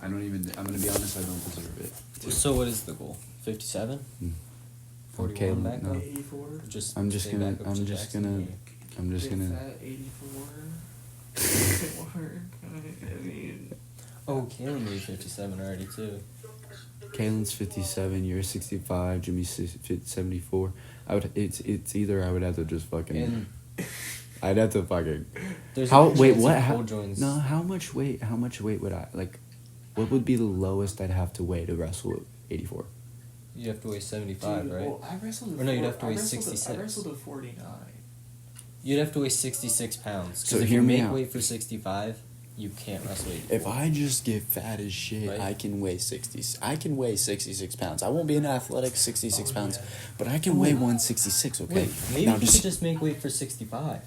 I'm gonna be honest, I don't deserve it. So what is the goal? 57? 41 back up? 84? I'm just gonna. Fat 84. I mean... Oh, Kalen made 57 already, too. Kalen's 57, you're 65, Jimmy's 74. It's either I would have to just fucking... And I'd have to fucking... there's How a wait chance what? if How, Cole joins. no, how much weight would I like? What would be the lowest I'd have to weigh to wrestle at 84? You'd have to weigh 75, Dude, right? well, I wrestled Or no, you'd have to weigh 66. I wrestled at 49. You'd have to weigh 66 pounds. So Because if hear you me make out. weight for 65, you can't wrestle 84. If I just get fat as shit, Right. I can weigh 66 pounds. I won't be an athletic 66 Oh, pounds, yeah. but I can weigh 166. Okay. Wait, maybe now you could just make weight for 65.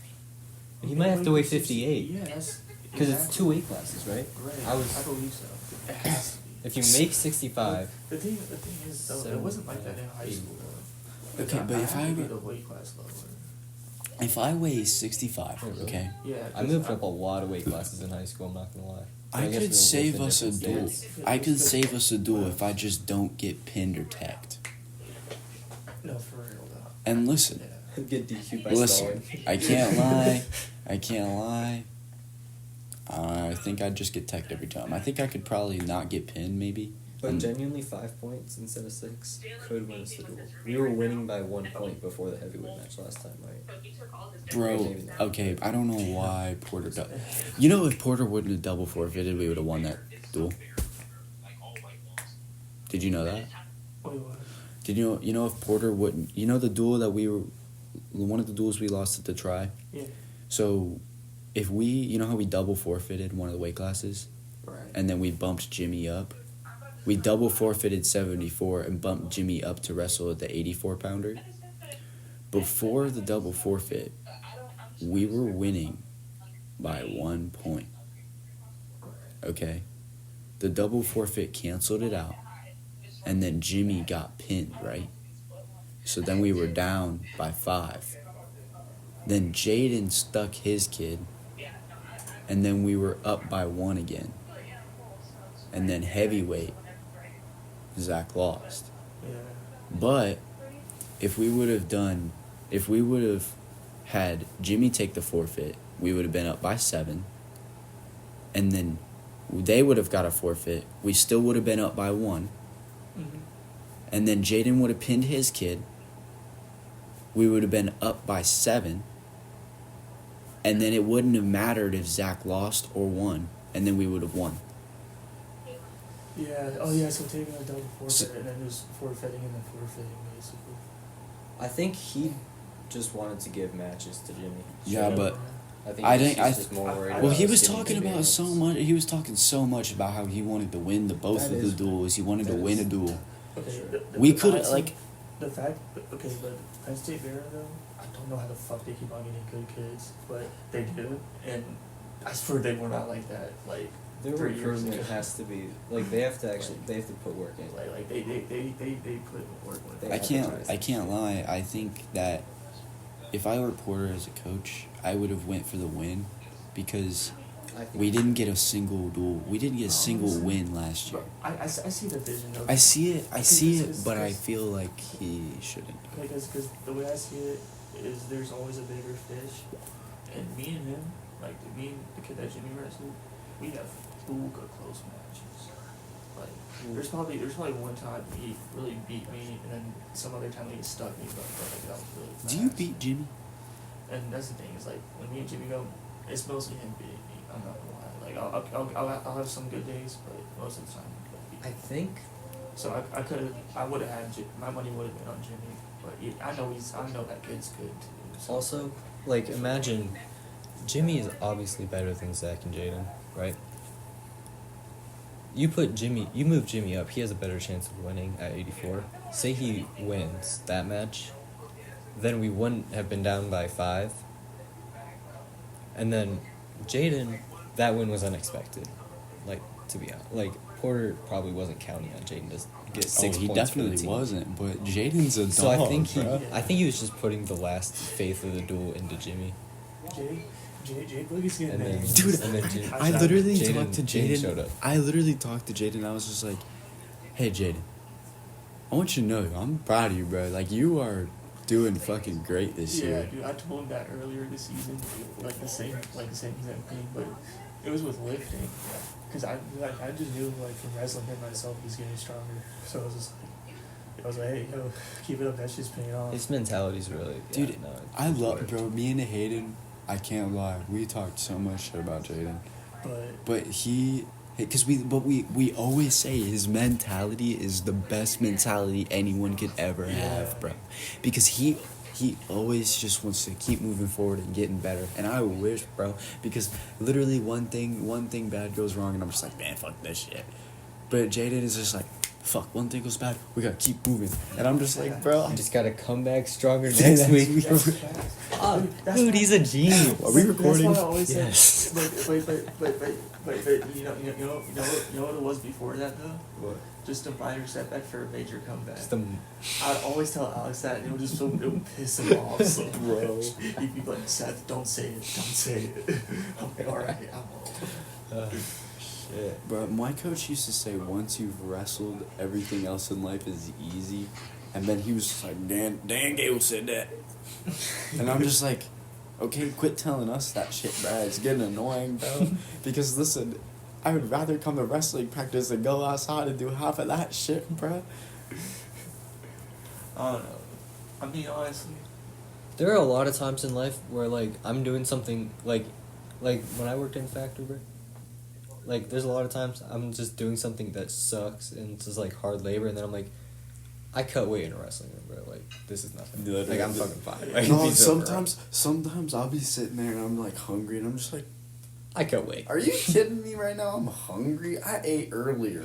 He might have to weigh 58. Yeah, that's... Because it's 2 weight classes, right? Right. I was- I believe so. It has to be. If you make 65, The thing is, though, it wasn't like that in high school, though. Okay, but if I had to I- be the weight class lower. If I weigh 65, Oh, really? okay, Yeah. I moved up a lot of weight classes in high school, I'm not gonna lie. But I guess could we're save both in us a different duel. states. I could save us a duel if I just don't get pinned or tagged. No, for real, though. And listen, Yeah. Get DQ by listen, stalling. I can't lie. I can't lie. I think I'd just get teched every time. I think I could probably not get pinned, maybe. But genuinely 5 points instead of 6 could win us the duel. We were winning by 1 point before the heavyweight match last time, right? Bro, okay, I don't know why Porter... You know, if Porter wouldn't have double forfeited, we would have won that duel. Did you know that? Wait, what? Did you know if Porter wouldn't... You know the duel that we were... One of the duels we lost at the try? Yeah. So, if we... You know how we double forfeited one of the weight classes? Right. And then we bumped Jimmy up? We double forfeited 74 and bumped Jimmy up to wrestle at the 84-pounder. Before the double forfeit, we were winning by 1 point. Okay? The double forfeit canceled it out. And then Jimmy got pinned, right? So then we were down by 5. Then Jaden stuck his kid. And then we were up by 1 again. And then heavyweight, Zach lost. Yeah. But if we would have had Jimmy take the forfeit, we would have been up by 7. And then they would have got a forfeit. We still would have been up by 1. Mm-hmm. And then Jaden would have pinned his kid. We would have been up by 7. And then it wouldn't have mattered if Zach lost or won. And then we would have won. Yeah. Oh, yeah. So taking a double forfeit and then just forfeiting and then forfeiting, basically. I think he just wanted to give matches to Jimmy. Yeah, but I think I he's think- I just more worried well, about he was getting talking about advantage. so much. He was talking so much about how he wanted to win both That of the is- duels. He wanted to that win is- a duel. Okay. We the could fact- like. The fact, okay, but Penn State Vera, though, I don't know how the fuck they keep on getting good kids, but they do, and I swear they were not like that, like, Their 3 years recruitment ago. has to be like they have to actually they have to put work in. Like they put work with it. They I can't lie. I think that if I were Porter as a coach, I would have went for the win, because I think we didn't get a single duel. We didn't get a single win last year. But I see the vision, though. I see it, Because- but I feel like he shouldn't. Because the way I see it is there's always a bigger fish, and me and him, like me and the kid that Jimmy wrestled, we have uga close matches. Like there's probably one time he really beat me, and then some other time he stuck me, but like that was really fast. Do you beat Jimmy? And that's the thing is like when me and Jimmy go, it's mostly him beating me. I'm not gonna lie. Like I'll have some good days, but most of the time he'll beat me. I think So I would have had my money would have been on Jimmy, but I know that kid's good too. So. also like imagine Jimmy is obviously better than Zach and Jaden, right? You move Jimmy up, he has a better chance of winning at 84. Say he wins that match, then we wouldn't have been down by 5. And then Jaden, that win was unexpected. Like, to be honest. Like, Porter probably wasn't counting on Jaden to get 6 he points for the definitely team. wasn't. But Jaden's a dog. So I think bro. he was just putting the last faith of the duel into Jimmy. Jake Boogie's getting And then, mad. Dude, and then Jaden, I literally Jaden- talked to Jaden showed Jaden. up. I literally talked to Jaden. I was just like, "Hey, Jaden, I want you to know I'm proud of you, bro. Like you are doing fucking great this Yeah, year." dude, I told him that earlier this season, like the same exact thing, but it was with lifting, because I just knew like from wrestling him myself he's getting stronger, so I was like, hey, yo, keep it up, that shit's paying off. His mentality's really, Dude, yeah, no, I it's love, worked. bro. Me and Hayden, I can't lie. We talked so much shit about Jaden, but because we always say his mentality is the best mentality anyone could ever have, bro. Because he always just wants to keep moving forward and getting better. And I wish, bro, because literally one thing bad goes wrong, and I'm just like, man, fuck this shit. But Jaden is just like, fuck, one thing goes bad, we gotta keep moving. And I'm just like, bro, I just gotta come back stronger Next next week. week. Oh, That's dude, why- he's a genius. Are we recording? That's why I always said, Yes. but you know what it was before that though? What? Just a minor setback for a major comeback. Just a, I'd always tell Alex that, and it would piss him off. So Bro. much. He'd be like, Seth, don't say it. I'm like, alright, I won't. shit. Bro, my coach used to say once you've wrestled, everything else in life is easy. And then he was just like, Dan Gable said that. And I'm just like, okay, quit telling us that shit, bro. It's getting annoying, bro. Because listen, I would rather come to wrestling practice than go outside and do half of that shit, bro. I don't know. I mean, honestly, There are a lot of times in life where like I'm doing something like when I worked in factory, bro. Like there's a lot of times I'm just doing something that sucks and it's just like hard labor, and then I'm like, I cut weight in a wrestling room, bro. Like this is nothing. Like I'm fucking fine. Like, No, these are, bro. sometimes I'll be sitting there and I'm like hungry and I'm just like, I cut weight. are you kidding me right now? I'm hungry. I ate earlier.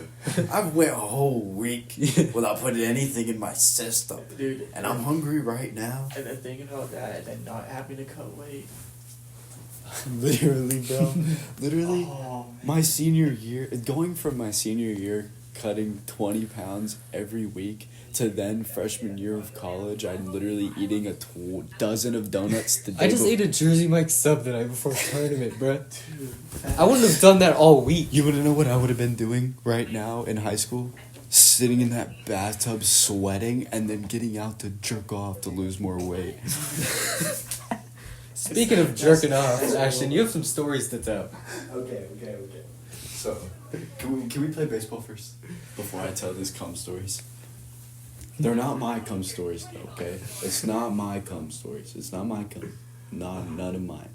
I've went a whole week without putting anything in my system. dude. And I'm hungry right now. And then thinking about that, and then not having to cut weight. Literally, bro. Literally, Oh, man. my senior year, going from my senior year cutting 20 pounds every week to then freshman year of college, I'm literally eating a dozen of donuts the day I just before. ate a Jersey Mike sub the night before tournament, bro. Dude, I wouldn't have done that all week. You want to know what I would have been doing right now in high school? Sitting in that bathtub sweating and then getting out to jerk off to lose more weight. Speaking of jerking off, Ashton, you have some stories to tell. Okay. So, can we play baseball first? Before I tell these cum stories. They're not my cum stories, though, okay? It's not my cum stories. It's not my cum. None of mine.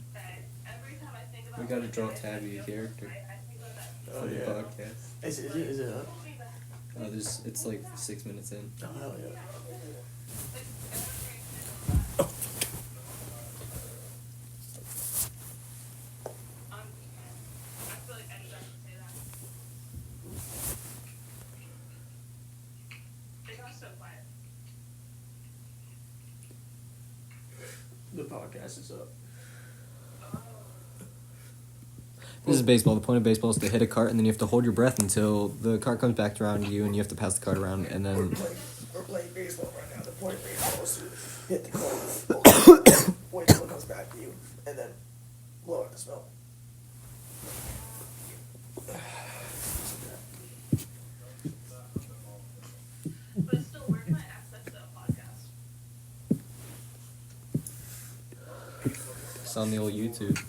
We gotta draw Tabby a character Oh, for the yeah. podcast. Is it up? It's like 6 minutes in. Oh, hell yeah. The podcast is up. This is baseball. The point of baseball is to hit a cart, and then you have to hold your breath until the cart comes back around you, and you have to pass the cart around, and then We're playing baseball right now. The point of baseball is to hit the card, wait till it comes back to you, and then blow out the smell. But still, where can I access the podcast? it's on the old YouTube.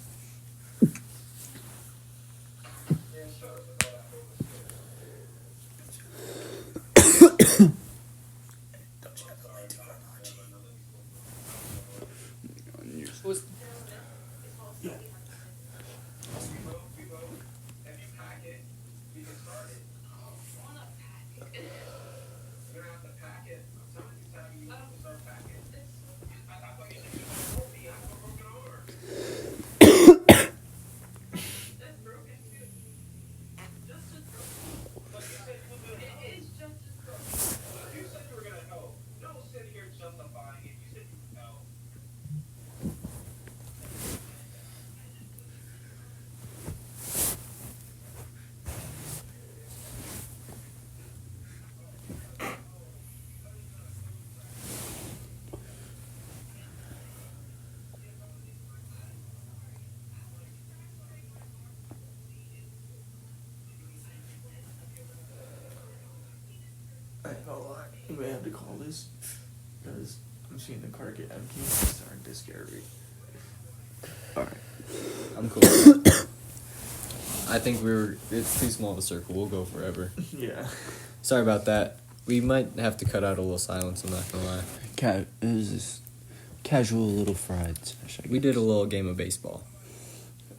Don't you have the link to our RG? Yeah. You may have to call this because I'm seeing the car get empty. It's starting to scare me. Alright. I'm cool. I think it's too small of a circle. We'll go forever. Yeah. Sorry about that. We might have to cut out a little silence, I'm not gonna lie. It was this casual little fried session. We did a little game of baseball.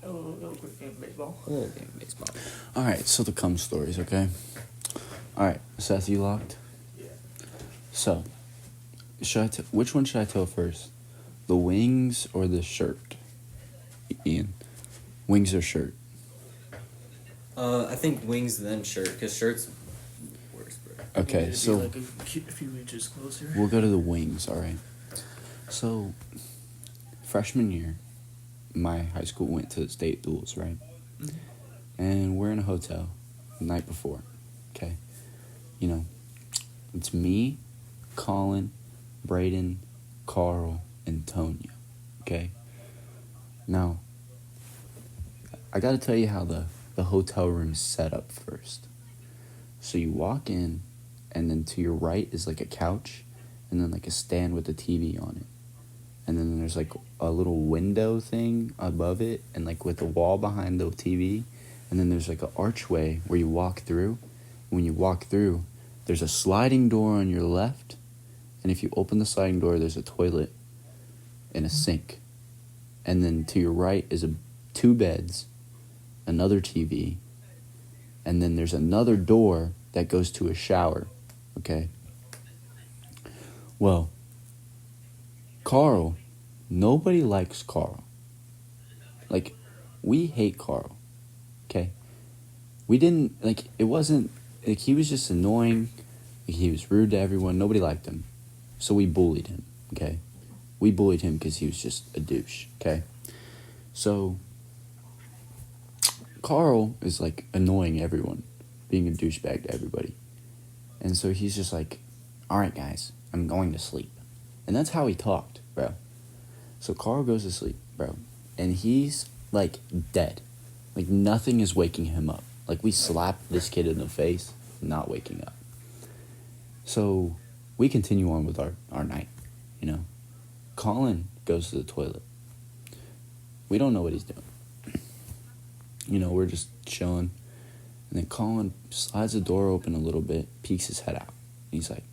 A little quick game of baseball. A little game of baseball. Alright, so the cum stories, okay? Alright, Seth, you locked? Yeah. So, which one should I tell first? The wings or the shirt? Ian, wings or shirt? I think wings then shirt, because shirt's worse, bro. Okay, You need to so be like a few inches closer. we'll go to the wings, alright? So, freshman year, my high school went to state duels, right? Mhm. And we're in a hotel the night before, okay? You know, it's me, Colin, Braden, Carl, and Tonya, okay? Now, I gotta tell you how the hotel room's set up first. So you walk in, and then to your right is like a couch, and then like a stand with a TV on it. And then there's like a little window thing above it, and like with a wall behind the TV. And then there's like an archway where you walk through. When you walk through, there's a sliding door on your left, and if you open the sliding door, there's a toilet and a sink. And then to your right is two beds, another TV, and then there's another door that goes to a shower, okay? Well, Carl, nobody likes Carl. Like, we hate Carl, okay? We didn't, like, it wasn't, like, he was just annoying. Like, he was rude to everyone. Nobody liked him. So we bullied him, okay? We bullied him because he was just a douche, okay? So, Carl is, like, annoying everyone, being a douchebag to everybody. And so he's just like, alright, guys, I'm going to sleep. And that's how he talked, bro. So Carl goes to sleep, bro. And he's, like, dead. Like, nothing is waking him up. Like, we slapped this kid in the face, not waking up. So, we continue on with our night, you know. Colin goes to the toilet. We don't know what he's doing. You know, we're just chilling. And then Colin slides the door open a little bit, peeks his head out. And he's like,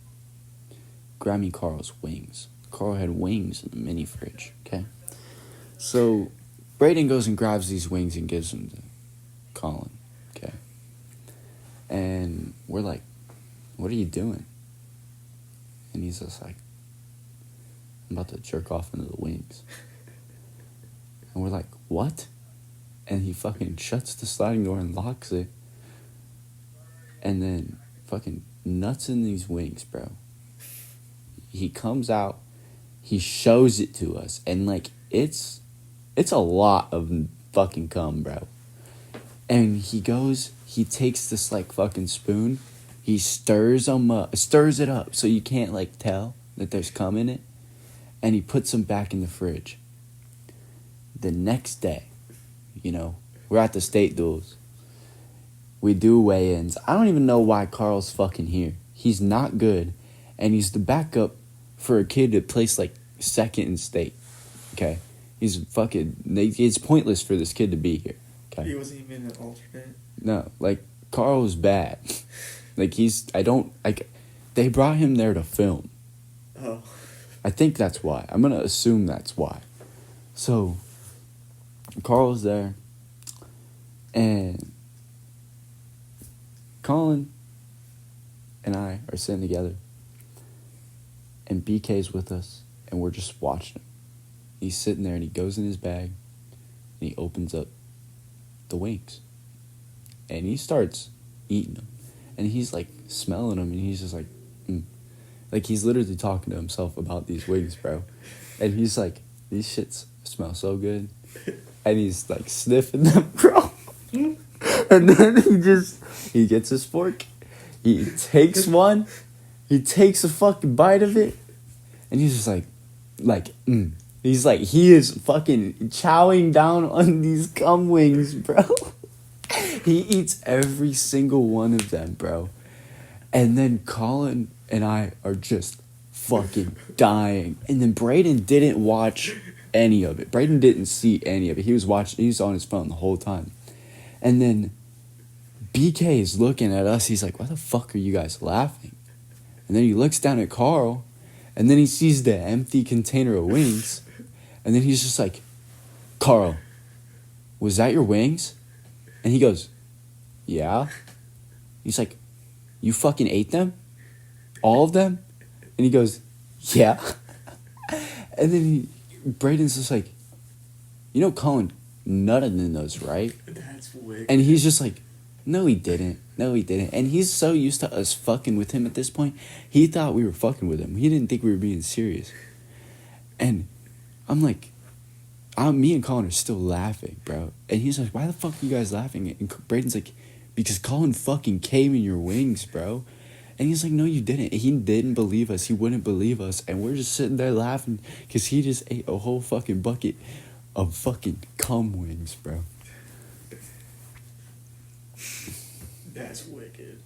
grab me Carl's wings. Carl had wings in the mini fridge, okay? So, Braden goes and grabs these wings and gives them to Colin, okay? And we're like, what are you doing? And he's just like, I'm about to jerk off into the wings. And we're like, what? And he fucking shuts the sliding door and locks it. And then fucking nuts in these wings, bro. He comes out, he shows it to us, and like it's a lot of fucking cum, bro. And he takes this like fucking spoon, he stirs it up so you can't like tell that there's cum in it, and he puts them back in the fridge. The next day, you know, we're at the state duels. We do weigh-ins. I don't even know why Carl's fucking here. He's not good, and he's the backup for a kid that plays like second in state. Okay, it's pointless for this kid to be here. Okay, He wasn't even an alternate. no, like Carl's bad. Like they brought him there to film. Oh. I think that's why. I'm gonna assume that's why. So, Carl's there, and Colin and I are sitting together, and BK's with us, and we're just watching him. He's sitting there, and he goes in his bag, and he opens up the wings, and he starts eating them, and he's like smelling them, and he's just like, like he's literally talking to himself about these wings, bro, and he's like, these shits smell so good, and he's like sniffing them, bro. And then he gets his fork, he takes one, he takes a fucking bite of it, and he's just like, He's like, he is fucking chowing down on these cum wings, bro. He eats every single one of them, bro. And then Colin and I are just fucking dying. And then Braden didn't watch any of it. Braden didn't see any of it. He was on his phone the whole time. And then BK is looking at us. He's like, why the fuck are you guys laughing? And then he looks down at Carl, and then he sees the empty container of wings, and then he's just like, Carl, was that your wings? And he goes, yeah. He's like, you fucking ate them? All of them? And he goes, yeah. And then Braden's just like, you know Colin nutted in those, right? That's wicked. And he's just like, no, he didn't. No, he didn't. And he's so used to us fucking with him at this point, he thought we were fucking with him. He didn't think we were being serious. And I'm like, me and Colin are still laughing, bro. And he's like, why the fuck are you guys laughing? And Braden's like, because Colin fucking came in your wings, bro. And he's like, no, you didn't. He didn't believe us. He wouldn't believe us. And we're just sitting there laughing because he just ate a whole fucking bucket of fucking cum wings, bro. That's wicked.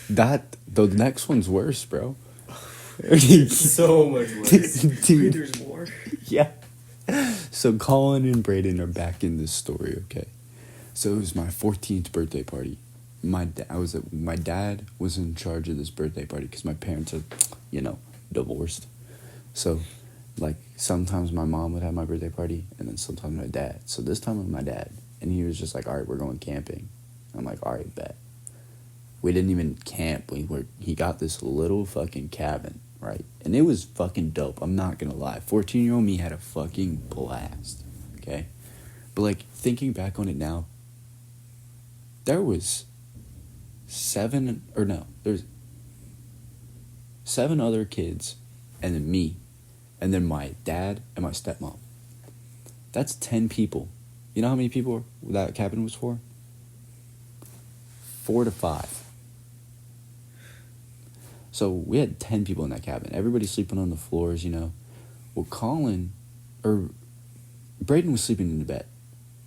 The next one's worse, bro. So much worse. Dude. Wait, there's more? Yeah. So Colin and Braden are back in this story, okay? So it was my 14th birthday party. My dad was in charge of this birthday party because my parents are, divorced. So, like, sometimes my mom would have my birthday party, and then sometimes my dad. So this time it was my dad, and he was just like, all right, we're going camping. I'm like, all right, bet. We didn't even camp. He got this little fucking cabin, right? And it was fucking dope. I'm not gonna lie. 14-year-old me had a fucking blast, okay? But, like, thinking back on it now, there's 7 other kids, and then me, and then my dad and my stepmom. That's 10 people. You know how many people that cabin was for? 4 to 5. So we had 10 people in that cabin. Everybody sleeping on the floors, Well, Braden was sleeping in the bed.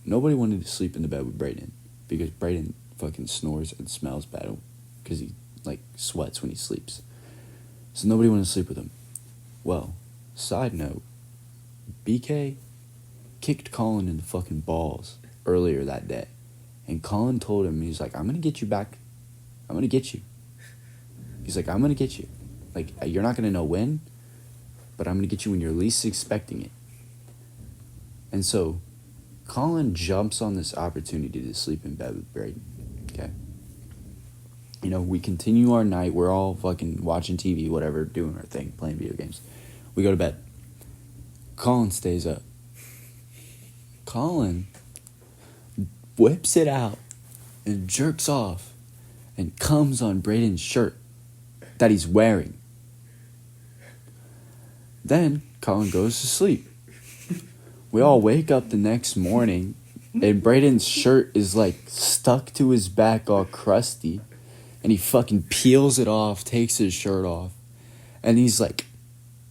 Nobody wanted to sleep in the bed with Braden because Braden fucking snores and smells bad because he, sweats when he sleeps. So nobody wanted to sleep with him. Well, side note, BK kicked Colin in the fucking balls earlier that day. And Colin told him, he's like, I'm going to get you back. I'm going to get you. He's like, I'm going to get you. Like, you're not going to know when, but I'm going to get you when you're least expecting it. And so, Colin jumps on this opportunity to sleep in bed with Braden. Okay? We continue our night. We're all fucking watching TV, whatever, doing our thing, playing video games. We go to bed. Colin stays up. Colin whips it out and jerks off and comes on Braden's shirt that he's wearing. Then Colin goes to sleep. We all wake up the next morning and Braden's shirt is stuck to his back all crusty, and he fucking peels it off, takes his shirt off, and he's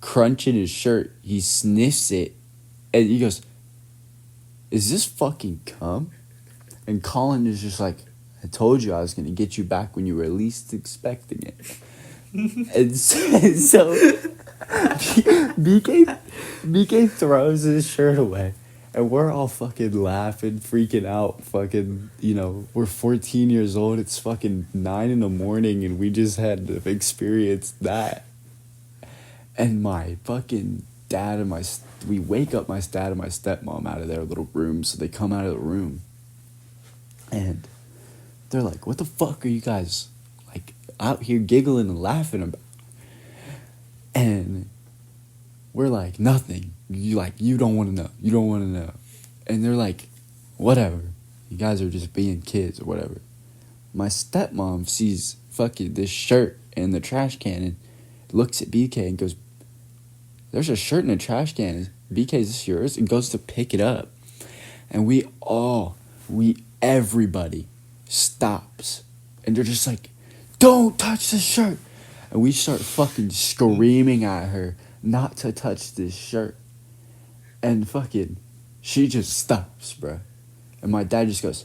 crunching his shirt. He sniffs it and he goes, is this fucking cum? And Colin is just like, I told you I was going to get you back when you were least expecting it. and so BK throws his shirt away. And we're all fucking laughing, freaking out. Fucking, we're 14 years old. It's fucking 9 in the morning. And we just had to experience that. And my fucking dad and we wake up my dad and my stepmom out of their little room. So they come out of the room. And they're like, what the fuck are you guys, out here giggling and laughing about? And we're like, nothing. You don't want to know. You don't want to know. And they're like, whatever. You guys are just being kids or whatever. My stepmom sees fucking this shirt in the trash can and looks at BK and goes, there's a shirt in the trash can. BK, is this yours? And goes to pick it up. And everybody stops. And they're just like, don't touch the shirt. And we start fucking screaming at her not to touch this shirt. And fucking, she just stops, bro. And my dad just goes,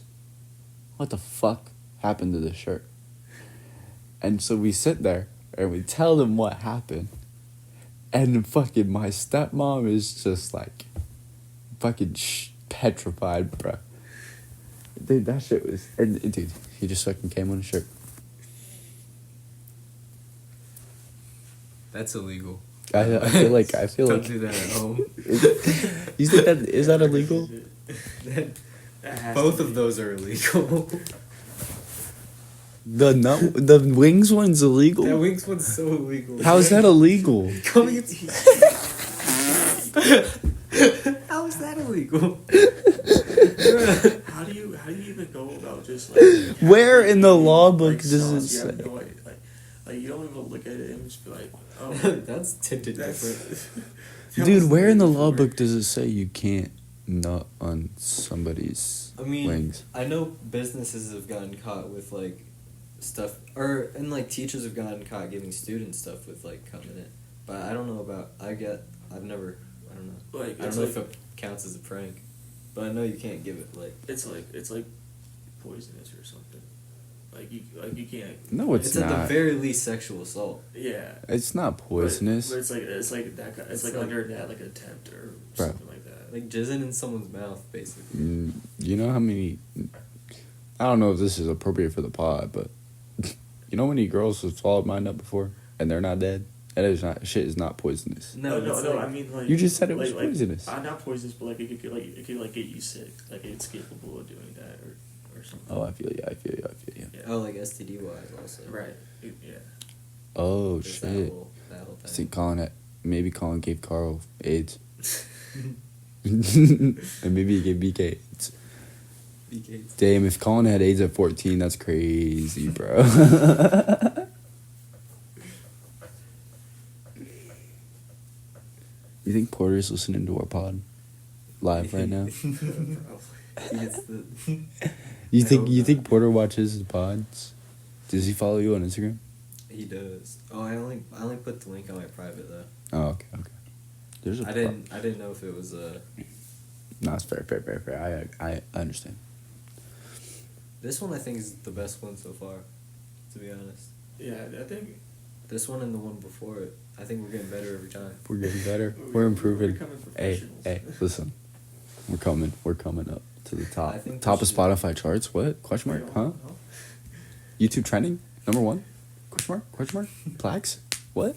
what the fuck happened to the shirt? And so we sit there, and we tell them what happened. And fucking my stepmom is just like fucking petrified, bro. Dude, that shit was... And, dude, he just fucking came on his shirt. That's illegal. I feel like... Don't do that at home. You think that... Is that illegal? Both of those are illegal. The wings one's illegal? That wings one's so illegal. How is that illegal? Coming into... How is that illegal? How do you even go about just like Where in the law book like, does it sauce? You say? have no idea. Like you don't even look at it and just be like, oh, That's tinted different. Dude, where in the law book does it say you can't nut on somebody's wings? I know businesses have gotten caught with like stuff, and like teachers have gotten caught giving students stuff with like cum in it. But I don't know about. I don't know. Like I don't know if it counts as a prank, but I know you can't give it like. it's like poisonous or something. Like you can't. No, it's At not. the very least sexual assault. Yeah. It's not poisonous. But it's like that. It's It's like like- under that like attempt or Bro. something like that. Like jizzing in someone's mouth, basically. You know how many... I don't know if this is appropriate for the pod, but... You know how many girls have swallowed my nut before and they're not dead? That is not... Shit is not poisonous. No. it's like- I mean like You just said it was like, poisonous. Not poisonous, but like it could get you sick. Like it's capable of doing that or something. Oh, I feel you. Yeah. Oh, like STD wise also. Right. Yeah. Oh, There's shit. That whole thing. See, Colin gave Carl AIDS. And maybe he gave BK AIDS. BK. Damn, if Colin had AIDS at 14, that's crazy, bro. You think Porter's listening to our pod live right now? It's the- You I hope think not. Porter watches his pods? Does he follow you on Instagram? He does. Oh, I only put the link on my private though. Oh, okay. There's a I didn't know if it was No, it's fair. I understand. This one I think is the best one so far, to be honest. Yeah, I think This one and the one before it, I think we're getting better every time. We're getting better. We're We're improving. becoming Hey, professionals. listen. We're coming up to the top. I think Top we of should- Spotify charts. What? Question mark? Huh? YouTube trending? Number 1? Question mark? Question mark? Plaques? What?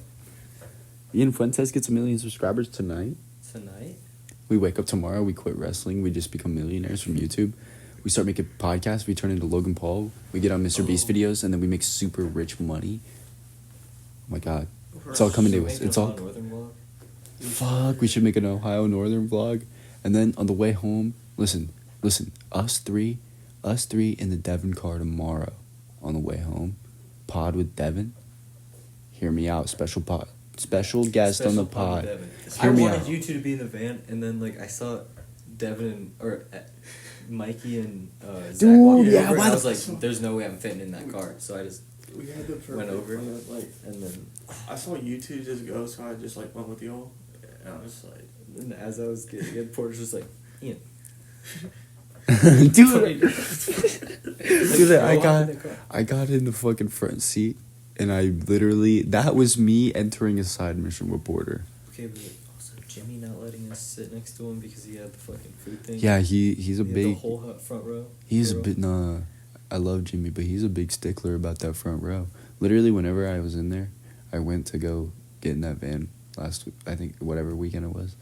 Ian Fuentes gets 1 million subscribers tonight. Tonight? We wake up tomorrow, we quit wrestling, we just become millionaires from YouTube. We start making podcasts, we turn into Logan Paul, we get on Mr. Beast videos, and then we make super rich money. Oh my god. It's all coming to us. Make It's a all... Northern vlog? Fuck, we should make an Ohio Northern vlog. And then on the way home, listen, us three in the Devon car tomorrow on the way home. Pod with Devon. Hear me out. Special guest on the Special pod pod. with Devin. Hear I me wanted out. you two to be in the van, and then like I saw Devin or Mikey and Zach Dude, walking yeah, over, why and I the was like, "There's no way I'm fitting in that car," so I just We had the perfect went over, plan, like and then I saw you two just go, so I just like went with y'all, and I was like, and as I was getting in, Porter's just like, "Ian, Dude, Dude, I got in the fucking front seat and I literally, that was me entering a side mission reporter. Okay, but also Jimmy not letting us sit next to him because he had the fucking food thing. Yeah, he's a He had big, the whole front row. he's a row. bit, nah, I love Jimmy, but he's a big stickler about that front row. Literally, whenever I was in there, I went to go get in that van last week, I think, whatever weekend it was.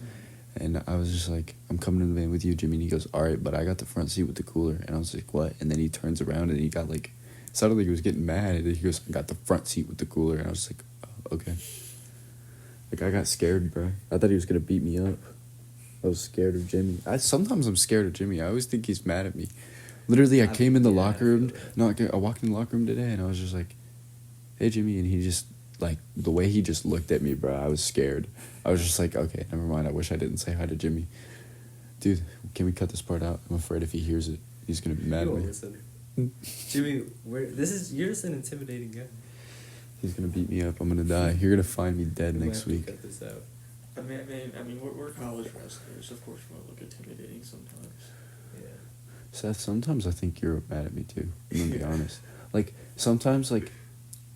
And I was just like, I'm coming in the van with you, Jimmy. And he goes, all right, but I got the front seat with the cooler. And I was like, what? And then he turns around and he got like, sounded like he was getting mad. And he goes, I got the front seat with the cooler. And I was like, oh, okay. Like, I got scared, bro. I thought he was going to beat me up. I was scared of Jimmy. Sometimes I'm scared of Jimmy. I always think he's mad at me. Literally, I came in the locker room. No, I walked in the locker room today and I was just like, hey, Jimmy. And he just, like, the way he just looked at me, bro, I was scared. I was just like, okay, never mind. I wish I didn't say hi to Jimmy. Dude, can we cut this part out? I'm afraid if he hears it, he's going to be mad You at won't me. listen. Jimmy, you're just an intimidating guy. He's going to beat me up. I'm going to die. You're going to find me dead We might next have to week. Cut this out. I mean, we're college wrestlers. Of course, we're gonna look intimidating sometimes. Yeah. Seth, sometimes I think you're mad at me too. I'm going to be honest. Like, sometimes, like,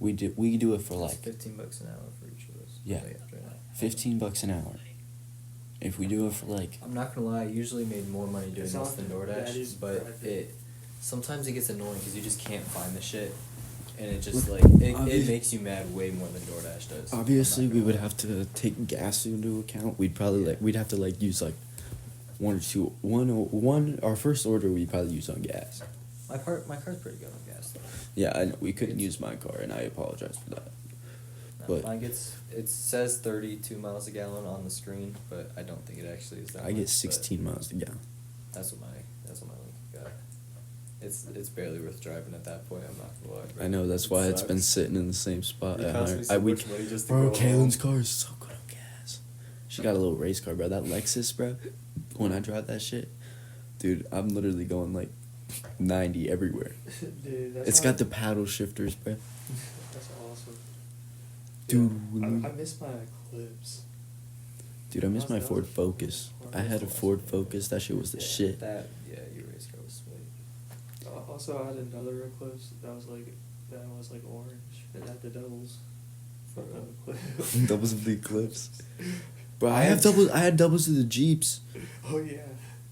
We do it for like $15 an hour for each of those. Yeah. Like, after that. $15 an hour. If we do it for like I'm not gonna lie. I usually made more money doing It's this not- than that is DoorDash, but private. sometimes it gets annoying because you just can't find the shit, and it just Look, like it obvious- makes you mad way more than DoorDash does. obviously I'm not we gonna would lie. have to take gas into account. We'd probably Yeah. we'd have to like use like one our first order we'd probably use on gas. My car's pretty good on gas though. Yeah, I know we couldn't use my car and I apologize for that. No, But- mine gets it says 32 miles a gallon on the screen, but I don't think it actually is that. I much, get but 16 miles a gallon. That's what my Lincoln got. It's barely worth driving at that point. I'm not gonna lie. Bro. I know that's why it's been sucks. sitting in the same spot. It at costs me Hiram. so much money just to Bro, go Kaylin's home. car is so good on gas. She got a little race car, bro. That Lexus, bro. When I drive that shit, dude, I'm literally going like 90 everywhere. Dude, that's It's how- got the paddle shifters, bro. That's awesome. Dude, I miss my Eclipse. Dude, I miss my That was Ford a- Focus. I I miss had the a last Ford one. Focus. That shit was the Yeah, shit. Your race car was sweet. Also, I had another Eclipse that was like orange. It had the doubles. For Eclipse. Doubles of the Eclipse. Bro, I had doubles of the Jeeps. Oh yeah.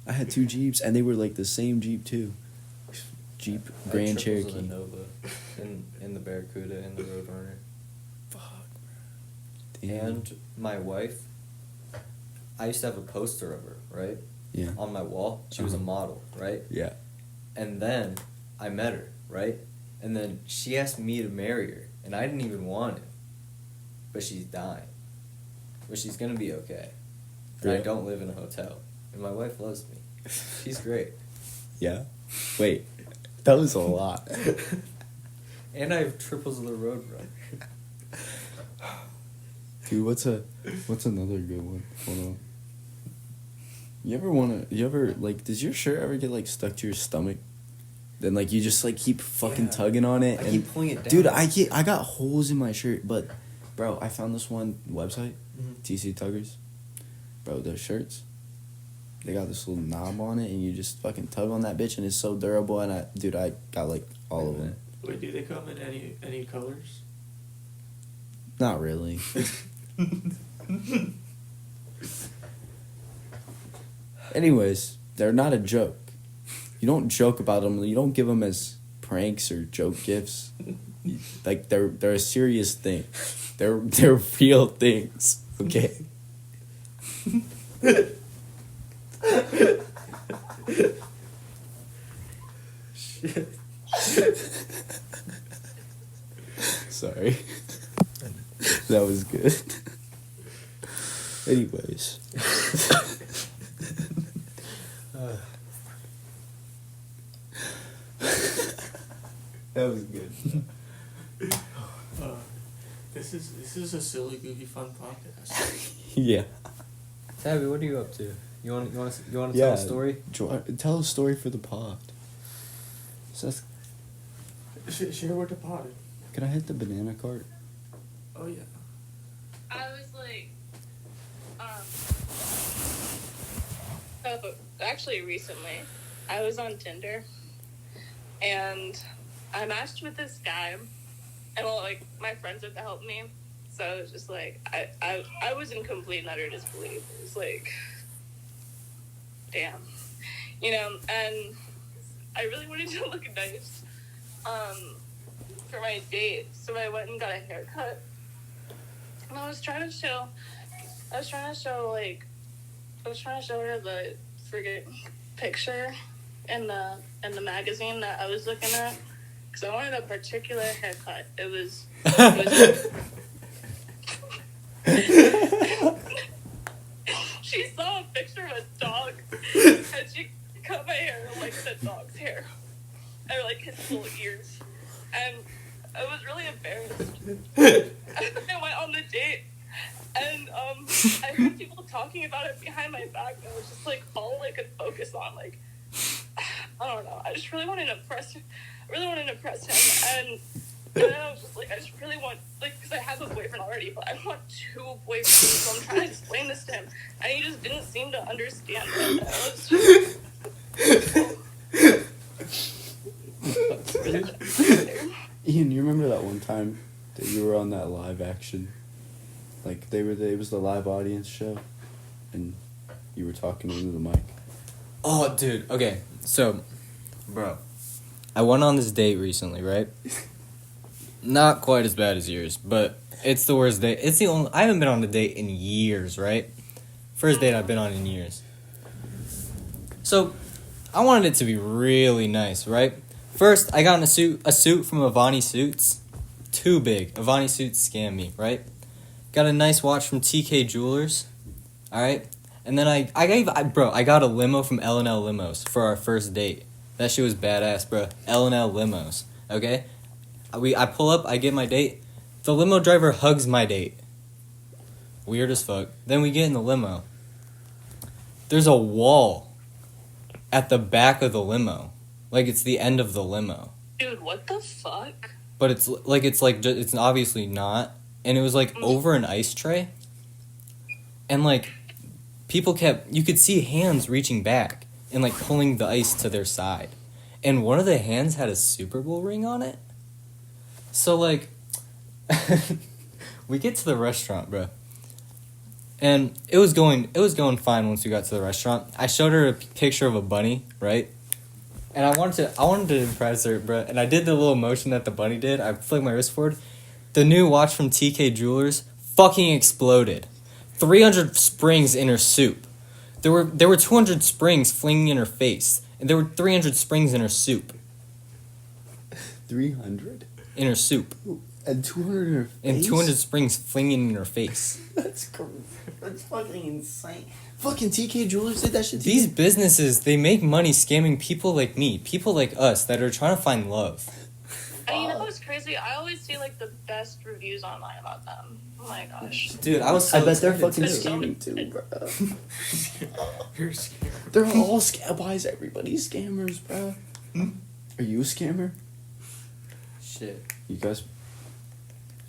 I had 2 Jeeps, and they were like the same Jeep too. Jeep I had Grand triples of Cherokee. the Nova, and the Barracuda and the Roadrunner. Fuck, bro. Damn. And my wife, I used to have a poster of her, right? Yeah. On my wall. She was a Uh-huh. model, right? Yeah. And then I met her, right? And then she asked me to marry her, and I didn't even want it. But she's dying. But she's gonna be okay. And I Really? don't live in a hotel. And my wife loves me. She's great. Yeah. Wait, that was a lot. And I have triples of the Roadrunner. Dude, what's another good one? Hold on. Does your shirt ever get like stuck to your stomach? Then like you just like keep fucking Yeah. tugging on it I and keep pulling it down. dude, I got holes in my shirt, but bro, I found this one website, Mhm. TC Tuggers. Bro, their shirts, they got this little knob on it and you just fucking tug on that bitch and it's so durable and I got like all of them. Wait, do they come in any colors? Not really. Anyways, they're not a joke. You don't joke about them. You don't give them as pranks or joke gifts. Like they're a serious thing. They're real things. Okay. Shit. Sorry. That was good. Anyways. That was good. This is a silly, goofy, fun podcast. Yeah. Tabby, what are you up to? You want to tell Yeah. a story? Tell a story for the pod. Seth, Share with the potted. can I hit the banana cart? Oh yeah. I was like, so actually recently, I was on Tinder, and I matched with this guy, and well, like my friends had to help me, so it was just like I was in complete and utter disbelief. It was like, damn, and I really wanted to look nice, for my date, so I went and got a haircut. And I was trying to show her the friggin' picture in the magazine that I was looking at, because I wanted a particular haircut. It was she saw a picture of a dog, and she cut my hair like the dog's hair, and like his little ears, and I was really embarrassed. I went on the date, and I heard people talking about it behind my back, and it was just like all I could focus on. Like, I don't know. I just really wanted to impress him. And then I was just like, I just really want, like, because I have a boyfriend already, but I want 2 boyfriends. So I'm trying to explain this to him, and he just didn't seem to understand it. And I was just Ian, you remember that one time that you were on that live action? Like it was the live audience show, and you were talking into the mic. Oh, dude. Okay, so, bro, I went on this date recently, right? Not quite as bad as yours, but it's the worst date. It's the only. I haven't been on a date in years, right? First date I've been on in years. So, I wanted it to be really nice, right? First, I got in a suit from Avani Suits. Too big. Avani Suits scammed me, right? Got a nice watch from TK Jewelers, all right? And then I got a limo from L&L Limos for our first date. That shit was badass, bro. L&L Limos, okay? I pull up, I get my date. The limo driver hugs my date. Weird as fuck. Then we get in the limo. There's a wall at the back of the limo. Like, it's the end of the limo. Dude, what the fuck? But it's obviously not. And it was, like, over an ice tray. And, like, you could see hands reaching back and, like, pulling the ice to their side. And one of the hands had a Super Bowl ring on it. So, like, we get to the restaurant, bro. And it was going fine once we got to the restaurant. I showed her a picture of a bunny, right? And I wanted to impress her, bro. And I did the little motion that the bunny did. I flicked my wrist forward. The new watch from TK Jewelers fucking exploded. 300 springs in her soup. There were 200 springs flinging in her face, and there were 300 springs in her soup. 300? In her soup. And 200 in her face? And 200 springs flinging in her face. That's fucking insane. Fucking TK Jewelers did that shit to These you? businesses, they make money scamming people like me, people like us that are trying to find love. And you know what's crazy? I always see like the best reviews online about them. Oh my gosh. Dude, I was so I bet they're excited fucking too. scamming too, bro. You're scared. They're all why is everybody scammers, bro? Are you a scammer? Shit. You guys,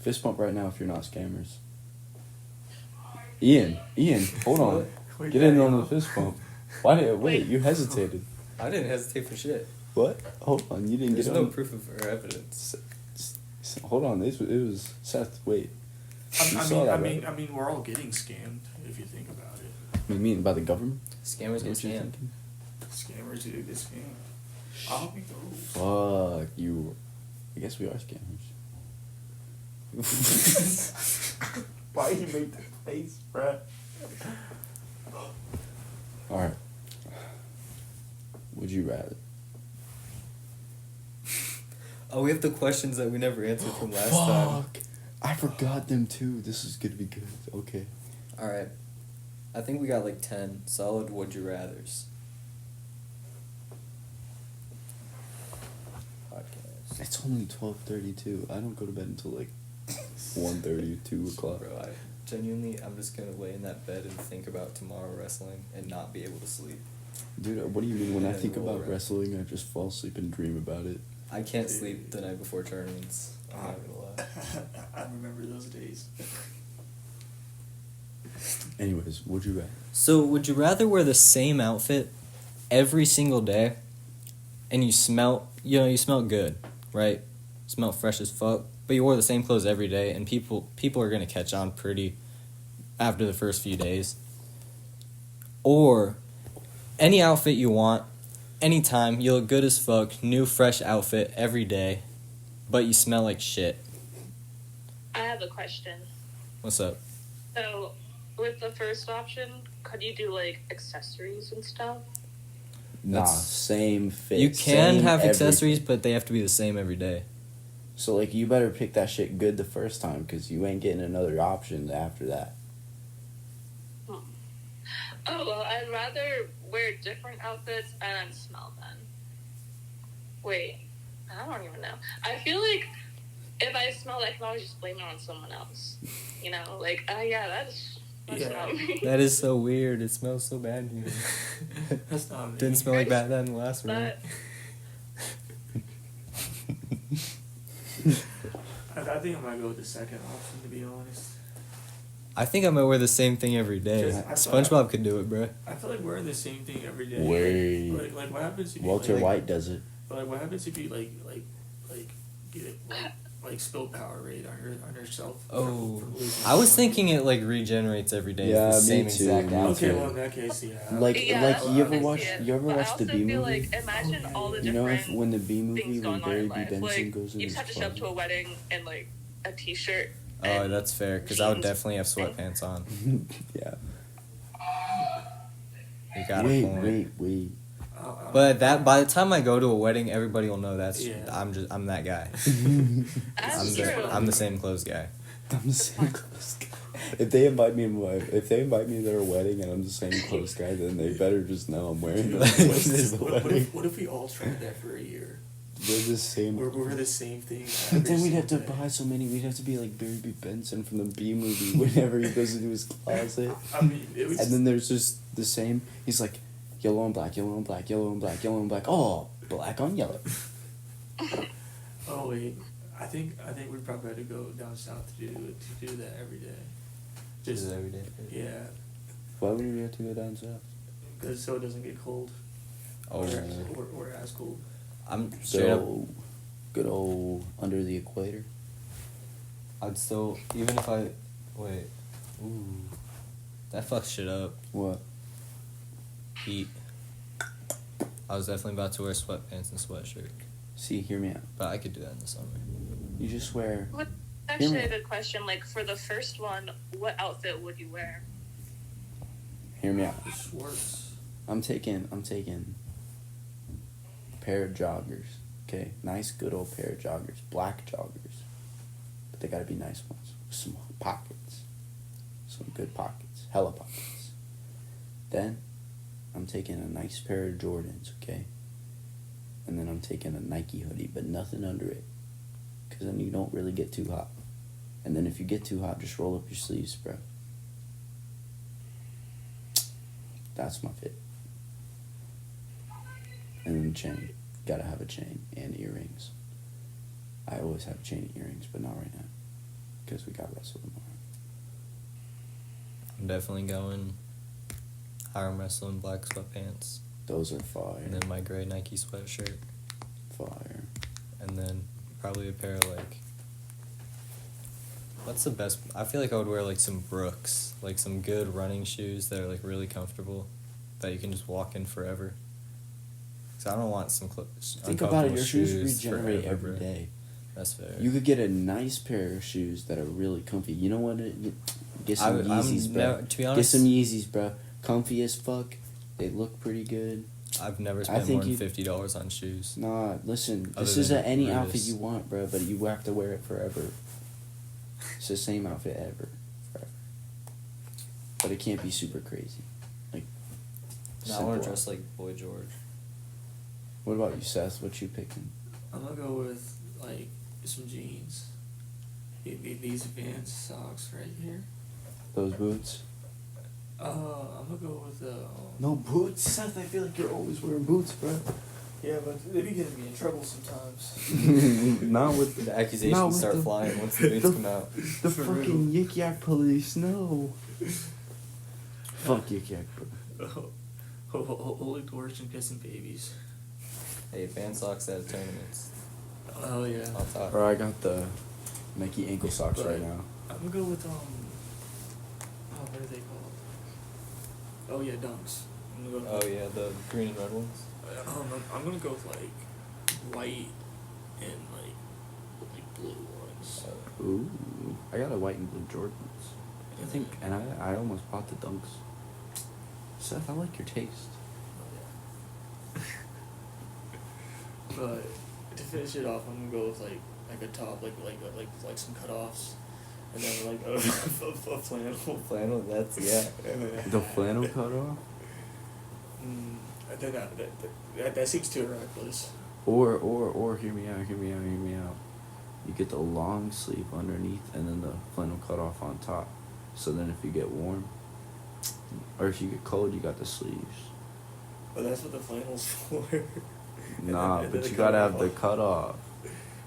fist bump right now if you're not scammers. Ian, hold on. Get in on the fist bump. Why did wait? You hesitated. I didn't hesitate for shit. What? Hold on, you didn't There's get no on. proof of or evidence. Hold on, it was Seth. Wait, I mean, we're all getting scammed if you think about it. what do you mean by the government? Scammers get What you scammed. thinking? Scammers do get scammed. I'll be those. Fuck you. I guess we are scammers. Why you make that face, bruh? Alright. Would you rather? Oh, we have the questions that we never answered from last time. Fuck! I forgot them too. This is gonna be good. Okay. Alright. I think we got like 10 solid would you rathers. Podcast. It's only 12:32. I don't go to bed until like 1:30, 2 o'clock. Bro, I'm just gonna lay in that bed and think about tomorrow wrestling and not be able to sleep. Dude, what do you mean? When I Yeah, think roll about around. wrestling, I just fall asleep and dream about it. I can't sleep the night before tournaments. I'm not gonna lie. I remember those days. Anyways, would you rather? So, would you rather wear the same outfit every single day and you smell good, right? Smell fresh as fuck, but you wore the same clothes every day and people are going to catch on pretty after the first few days? Or any outfit you want, anytime, you look good as fuck, new fresh outfit every day, but you smell like shit. I have a question. What's up? So, with the first option, could you do like accessories and stuff? Nah, That's- same fit. You can same have everything. accessories, but they have to be the same every day. So, like, you better pick that shit good the first time, because you ain't getting another option after that. Oh, well, I'd rather wear different outfits and then smell then. Wait, I don't even know. I feel like if I smell, I can always just blame it on someone else. You know, like, yeah, that's Yeah. not me. That is so weird. It smells so bad in here. That's not me. Didn't smell like that in the last room. But I think I might go with the second option, to be honest. I think I might wear the same thing every day. Just- SpongeBob could do it, bro. I feel like wearing the same thing every day. Wait. Like what happens if Walter you White does it. like what happens if you like get it like spill Powerade on yourself. Oh, for losing I was money. thinking it like regenerates every day. Yeah, It's the me same too, exact me outfit. Okay, too. well in that case, yeah. Like Yeah, like that's you how ever I watch see it. you ever But I watch the also B feel movie? like imagine Oh, yeah, all the yeah. You know if different when the B movie things when going on Barry in B life. Benson Like goes in you his just have to show up to a closet. wedding in like a t-shirt. Oh, and that's fair. Because I would jeans. definitely have sweatpants on. Yeah. You got a Wait, point. wait. But that by the time I go to a wedding, everybody will know that's Yeah. I'm that guy. That's true. I'm the same clothes guy. I'm the same clothes guy. If they invite me to their wedding and I'm the same clothes guy, then they better just know I'm wearing those clothes to the wedding. What if we all tried that for a year? We're the same. We're the same thing. But then every we'd have to single day. buy so many. We'd have to be like Barry B. Benson from the B movie whenever he goes into his closet. I mean, it was. And then there's just the same. He's like, yellow and black, yellow and black, yellow and black, yellow and black. Oh, black on yellow. Oh wait, I think we'd probably have to go down south to do that every day. Just every day. yeah, Why would we have to go down south? because so it doesn't get cold. Oh, Or as cold. I'm straight up. Good old under the equator. I'd still even if I wait. Ooh, that fucks shit up. What? Heat. I was definitely about to wear sweatpants and sweatshirt, See, hear me out. but I could do that in the summer. You just wear. What? Actually, a good question. Like for the first one, what outfit would you wear? Hear me out. Schwartz. I'm taking a pair of joggers. Okay, nice good old pair of joggers, black joggers, but they gotta be nice ones with some pockets, some good pockets, hella pockets. Then, I'm taking a nice pair of Jordans. Okay, and then I'm taking a Nike hoodie, but nothing under it, cause then you don't really get too hot. And then if you get too hot, just roll up your sleeves, bro. That's my fit. And then chain. Gotta have a chain and earrings. I always have chain and earrings, but not right now. Because we got wrestle tomorrow. I'm definitely going Hiram wrestling black sweatpants, Those are fire. and then my gray Nike sweatshirt, Fire. and then probably a pair of like. What's the best? I feel like I would wear like some Brooks, like some good running shoes that are like really comfortable, that you can just walk in forever. Cause I don't want some Think about it, your shoes uncomfortable regenerate forever, every bro. day. That's fair. You could get a nice pair of shoes that are really comfy. You know what? Get some Yeezys, bro. To be Get honest, some Yeezys, bro. Comfy as fuck. They look pretty good. I've never I spent think more than $50 on shoes. Nah, listen. Other This is than any Rootis. outfit you want, bro, but you have to wear it forever. It's the same outfit forever. But it can't be super crazy. Like, No, I want simple. to dress like Boy George. What about you, Seth? What you picking? I'm gonna go with like some jeans. These Vans socks right here. Those boots? I'm gonna go with No boots, Seth. I feel like you're always wearing boots, bro. Yeah, but they be getting me in trouble sometimes. Not with The Not accusations with start the- flying once the boots the- come out. the For fucking Yik Yak police. No. Fuck Yik Yak. Holy doors and kissing babies. Hey, fan socks at tournaments. Oh yeah. I'll talk. Or I got the Nike ankle socks right now. I'm gonna go with what are they called? Oh yeah, dunks. I'm gonna go. Oh yeah, the green and red ones. I'm gonna go with like white and like blue ones. Ooh, I got a white and blue Jordans. I think, and I almost bought the Dunks. Seth, I like your taste. But to finish it off, I'm gonna go with like a top, like some cutoffs, and then like a flannel. Flannel, that's yeah. The flannel cut off? I think that seems too reckless. Or hear me out. You get the long sleeve underneath and then the flannel cut off on top. So then if you get warm, or if you get cold, you got the sleeves. But that's what the flannel's for. Nah, and but then you the gotta have cutoff. the cut off.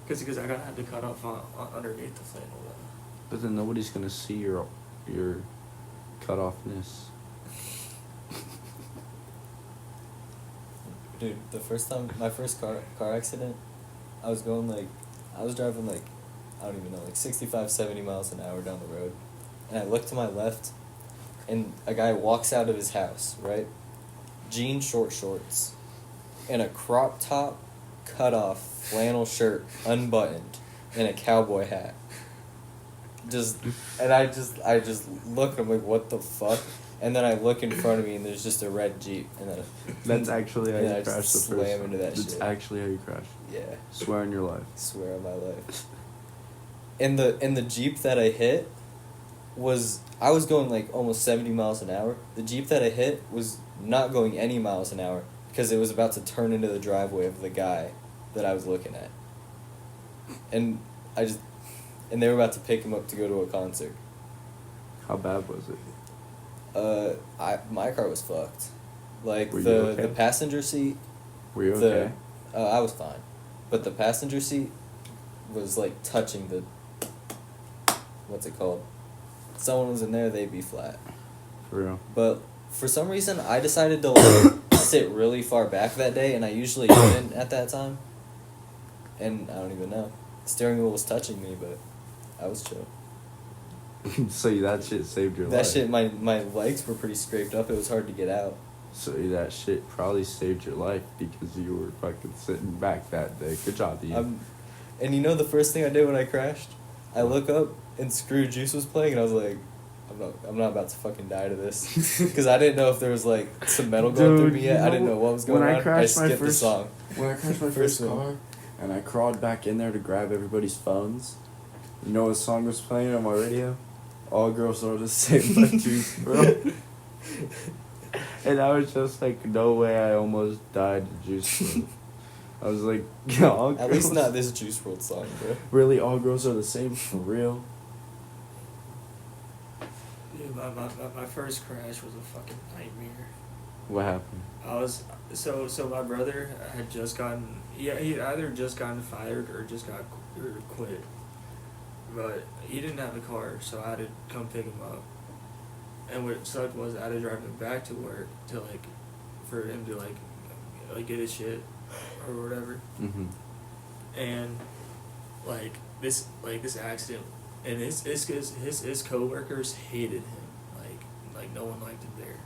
Because I gotta have the cutoff on underneath the flannel though. But then nobody's gonna see your cut offness. Dude, my first car accident, I was driving like, I don't even know, like 65, 70 miles an hour down the road. And I look to my left, and a guy walks out of his house, right? Jeans, short shorts, and a crop top, cut off, flannel shirt, unbuttoned, and a cowboy hat. I just look, I'm like, what the fuck? And then I look in front of me, and there's just a red Jeep, and then That's actually how and you I crash the just first slam time. into that That's shit. actually how you crash. Yeah. Swear on your life. Swear on my life. And the Jeep that I hit I was going like almost 70 miles an hour. The Jeep that I hit was not going any miles an hour because it was about to turn into the driveway of the guy that I was looking at. And they were about to pick him up to go to a concert. How bad was it? My car was fucked. Like Were you the okay? the passenger seat. Were you okay? I was fine, but the passenger seat was like touching the. What's it called? If someone was in there, they'd be flat. For real? But for some reason, I decided to like sit really far back that day, and I usually didn't at that time. And I don't even know. The steering wheel was touching me, but I was chill. So that shit saved your That life. shit, my legs were pretty scraped up. It was hard to get out. So that shit probably saved your life because you were fucking sitting back that day. Good job, Ian. And you know the first thing I did when I crashed? I look up and Screw Juice was playing, and I was like, I'm not about to fucking die to this, because I didn't know if there was like some metal going through Dude, me yet. you I didn't know, know what was going when on. I crashed my skipped the first- song. When I crashed my First first one. car, and I crawled back in there to grab everybody's phones, you know what song was playing on my radio? All Girls Are the Same by Juice, bro. And I was just like, no way, I almost died to Juice WRLD. I was like, yeah, all At least girls- not this Juice WRLD song, bro. Really, all girls are the same, for real? Dude, my first crash was a fucking nightmare. What happened? I was so my brother had just gotten he had either just gotten fired or just got or quit, but he didn't have a car, so I had to come pick him up. And what sucked was I had to drive him back to work to like for him to like get his shit or whatever. Mm-hmm. And like this accident, and his coworkers hated him, like no one liked him there.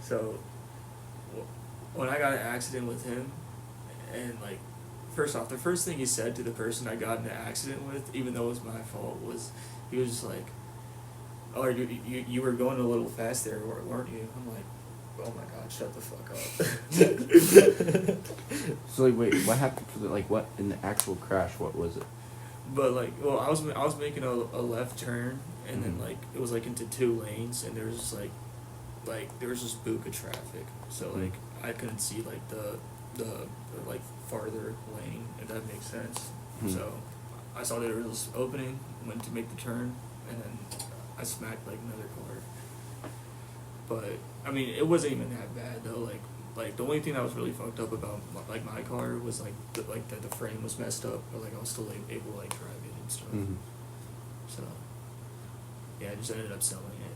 So when I got in an accident with him, and like first off, the first thing he said to the person I got in an accident with, even though it was my fault, was he was just like, "Oh, you were going a little fast there, weren't you?" I'm like, "Oh my god, shut the fuck up." So, like, wait, what happened for the, like, what, in the actual crash, what was it? But like, well, I was making a left turn, and then Mhm. like it was like into 2 lanes, and there was just like there was just book of traffic, so Mhm. like I couldn't see like the like farther lane, if that makes sense. Mhm. So I saw there was this opening, went to make the turn, and then I smacked like another car. But I mean, it wasn't even that bad though. Like the only thing that was really fucked up about like my car was like that the frame was messed up, but like I was still able to like drive it and stuff. Mm-hmm. So yeah, I just ended up selling it.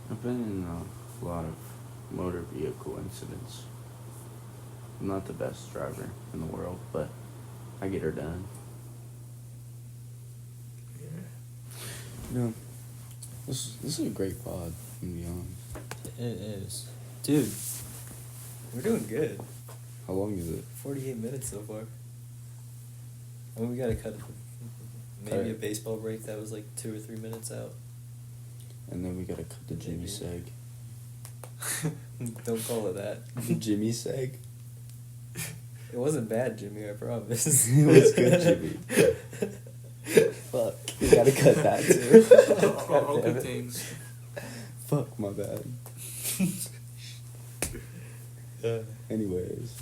I've been in a lot of motor vehicle incidents. I'm not the best driver in the world, but I get her done. Yeah. No. This is a great pod, to be honest. It is. Dude, we're doing good. How long is it? 48 minutes so far. I mean, we gotta cut maybe a Cut. baseball break that was like 2 or 3 minutes out. And then we gotta cut the Jimmy Maybe. seg. Don't call it that. The Jimmy seg? It wasn't bad, Jimmy, I promise. It was good, Jimmy. Fuck. We gotta cut that too. All God damn good it. things. Fuck, my bad. Anyways.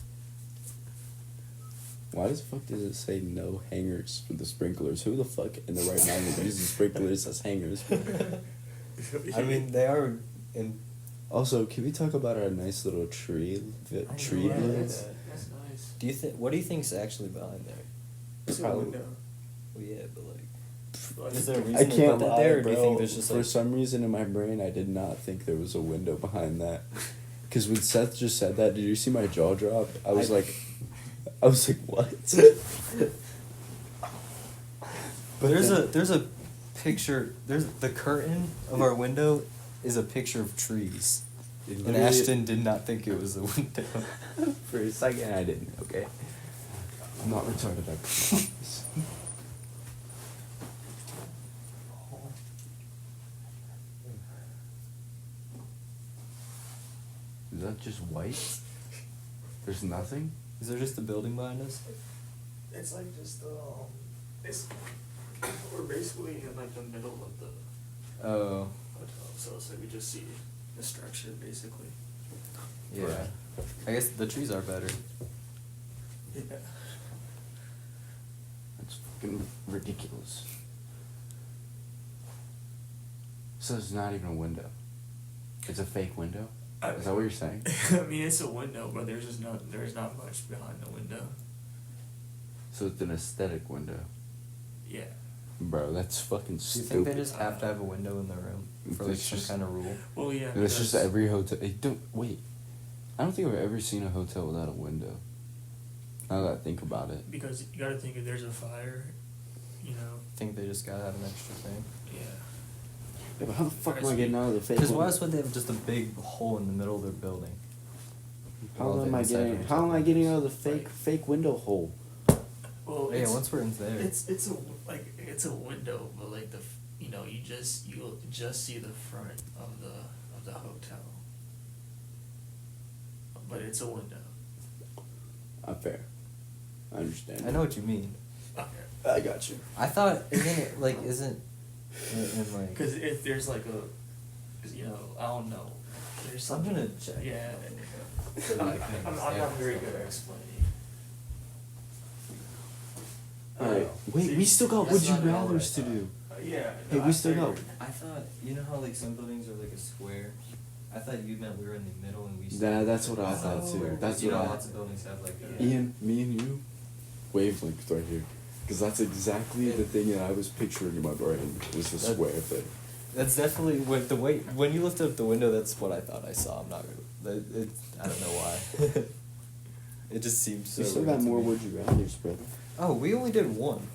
Why the fuck does it say no hangers for the sprinklers? Who the fuck in the right mind would use the sprinklers as hangers? I mean, they are in. Also, can we talk about our nice little tree Yeah, blades? That's nice. Do you think? What do you think's actually behind there? It's a Probably- window. Well, yeah, but like, Like, is there a reason I to can't put that lie, there, or bro. do you think there's just For like? some reason in my brain, I did not think there was a window behind that. Because when Seth just said that, did you see my jaw drop? I was I- like, I was like, what? But There's a picture. There's the curtain of our window is a picture of trees, and Ashton did not think it was a window. For a second, I didn't. Okay. I'm not retarded. I promise. Is that just white? There's nothing? Is there just a building behind us? It's like just it's we're basically in like the middle of the Oh. hotel, so it's like we just see the structure basically. Yeah. I guess the trees are better. Yeah. That's fucking ridiculous. So it's not even a window. It's a fake window? Is that what you're saying? I mean, it's a window, but there's not much behind the window. So it's an aesthetic window. Yeah. Bro, that's fucking Do you stupid. think they just have to have a window in the room for like It's some just- kind of rule? Well, yeah. And it's just because- every hotel. Wait. I don't think I've ever seen a hotel without a window. Now that I think about it. Because you gotta think if there's a fire, you know. I think they just gotta have an extra thing. Yeah. Yeah, but how the fuck am I getting out of the fake Because window? why else would they have just a big hole in the middle of their building? How Well, am they I decided getting? to How am I talk getting about out of the this. fake window hole? Well, Yeah, once we're in there. it's a window, but like you'll just see the front of the hotel. But it's a window. Fair. I understand. I know what you mean. Okay. I got you. I thought isn't in like Because if there's like I don't know. There's I'm something. gonna check. Yeah. So that I can I'm understand. not very good at explaining. Alright. Wait, See, we still got that's would you not at all what I rathers to thought. do. Yeah. Hey, no, we I still got. figured. I thought how like some buildings are like a square. I thought you meant we were in the middle and we. That's what I thought too. That's you what know, I. lots of buildings have like. Ian, me and you, wavelength right here, because that's exactly the thing that I was picturing in my brain was the square thing. That's definitely when you lifted up the window. That's what I thought I saw. I'm not really. I don't know why. It just seems so. We still weird got to more me. would you rather's, brother. Oh, we only did one.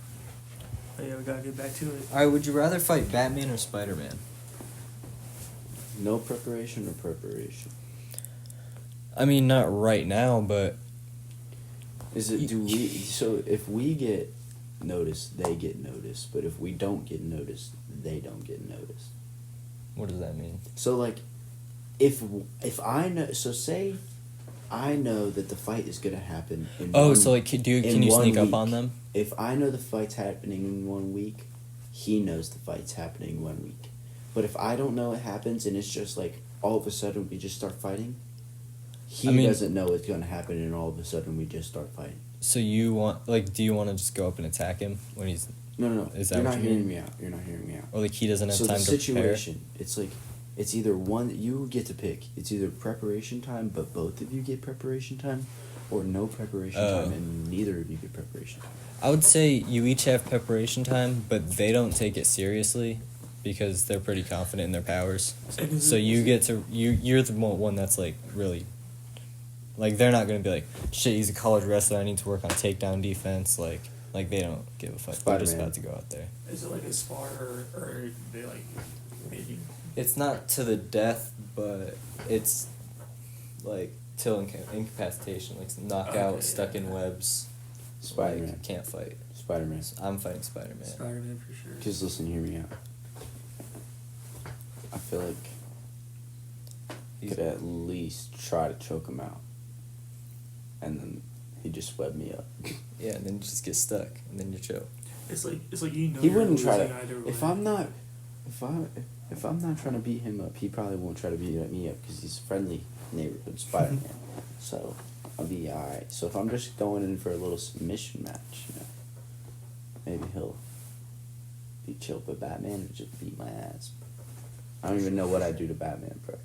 Oh, yeah, we gotta get back to it. All right, would you rather fight Batman or Spider-Man? No preparation or preparation. I mean, not right now, but Is it do we so if we get noticed, they get noticed, but if we don't get noticed, they don't get noticed. what does that mean? So like if I know say I know that the fight is gonna happen in Oh, one- so like, can you in one sneak up week. on them? If I know the fight's happening in 1 week, he knows the fight's happening in 1 week. But if I don't know it happens and it's just like all of a sudden we just start fighting, he doesn't know it's gonna happen and all of a sudden we just start fighting. So do you want to just go up and attack him when he's, No. Is that You're what not you hearing mean? me out. You're not hearing me out. or like he doesn't have So time the to prepare? situation, it's like it's either one you get to pick. It's either preparation time, but both of you get preparation time, or no preparation Oh. time and neither of you get preparation time. I would say you each have preparation time, but they don't take it seriously because they're pretty confident in their powers. And is So it- you get to you're the one that's like really, like they're not gonna be like, shit, he's a college wrestler, I need to work on takedown defense. Like they don't give a fuck. They're just Spider-Man. about to go out there. Is it like a spar or they like maybe? It's not to the death, but it's like till incapacitation, like knockout, Okay, stuck in yeah. webs. Spider-Man. Like, can't fight. Spider-Man. I'm fighting Spider-Man. Spider-Man for sure. Just listen, hear me out. I feel like I could at least try to choke him out. And then he just swept me up. Yeah, and then you just get stuck, and then you're chill. It's like you know. He you're wouldn't try losing to. either If way. I'm not trying to beat him up, he probably won't try to beat me up because he's a friendly neighborhood Spider-Man. So I'll be alright. So if I'm just going in for a little submission match, maybe he'll be chill. But Batman would just beat my ass. I don't even know what I'd do to Batman, bro.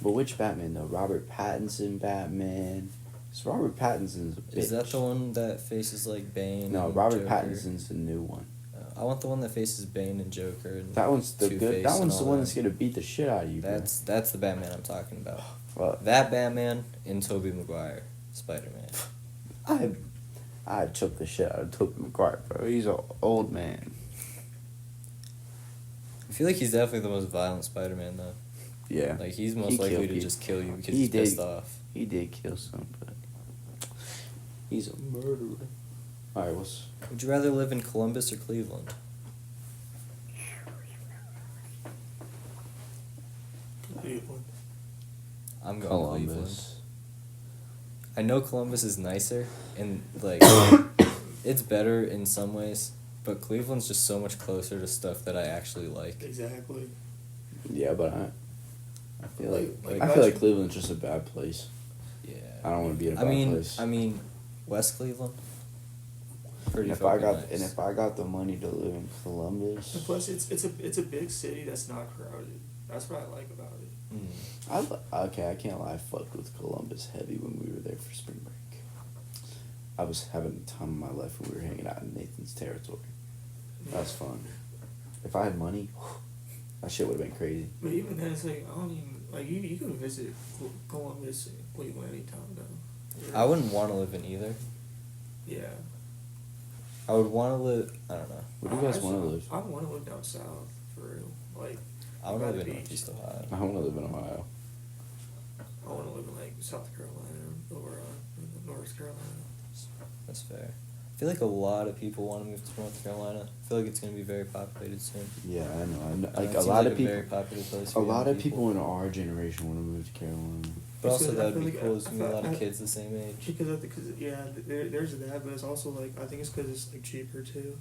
But which Batman though? Robert Pattinson Batman. So Robert Pattinson's a bitch. Is that the one that faces like Bane? No, and Robert Joker? Pattinson's the new one. I want the one that faces Bane and Joker. And That one's the Two-Face good. That and one's all the one that. that's gonna beat the shit out of you. That's the Batman I'm talking about. What? That Batman and Tobey Maguire Spider-Man. I'd choke the shit out of Tobey Maguire, bro. He's an old man. I feel like he's definitely the most violent Spider-Man, though. Yeah. Like, he's most He likely killed to people. just kill you because He he's pissed did. off. He did kill some, but he's a murderer. Alright, what's... Would you rather live in Columbus or Cleveland? Cleveland. I'm going Cleveland. Columbus. I know Columbus is nicer, and, like, it's better in some ways, but Cleveland's just so much closer to stuff that I actually like. Exactly. Yeah, but I feel like Like, I feel like Cleveland's just a bad place. Yeah. I don't want to be in a bad place. I mean, West Cleveland. Pretty And fucking nice. if I got the money to live in Columbus, And plus, it's a big city that's not crowded. That's what I like about it. I can't lie. I fucked with Columbus heavy when we were there for spring break. I was having the time of my life when we were hanging out in Nathan's territory. That was fun. If I had money, that shit would have been crazy. But even then, it's like I don't even like you can visit Columbus and Cleveland anytime though. Yeah. I wouldn't want to live in either. Yeah. I would want to live. I don't know. Where do you guys want to live? I want to live down south for real. Like I want to by live the in beach. Northeast Ohio. I want to live in Ohio. I want to live in like South Carolina or North Carolina. That's fair. I feel like a lot of people want to move to North Carolina. I feel like it's going to be very populated soon. Yeah, I know. And Like it a seems lot like of people. Very popular place A for lot young of people in our generation want to move to Carolina. But It's also, good. I that'd feel be like cool. There's going to be a lot of I- kids the same age. Because there's that, but it's also like I think it's because it's like cheaper too,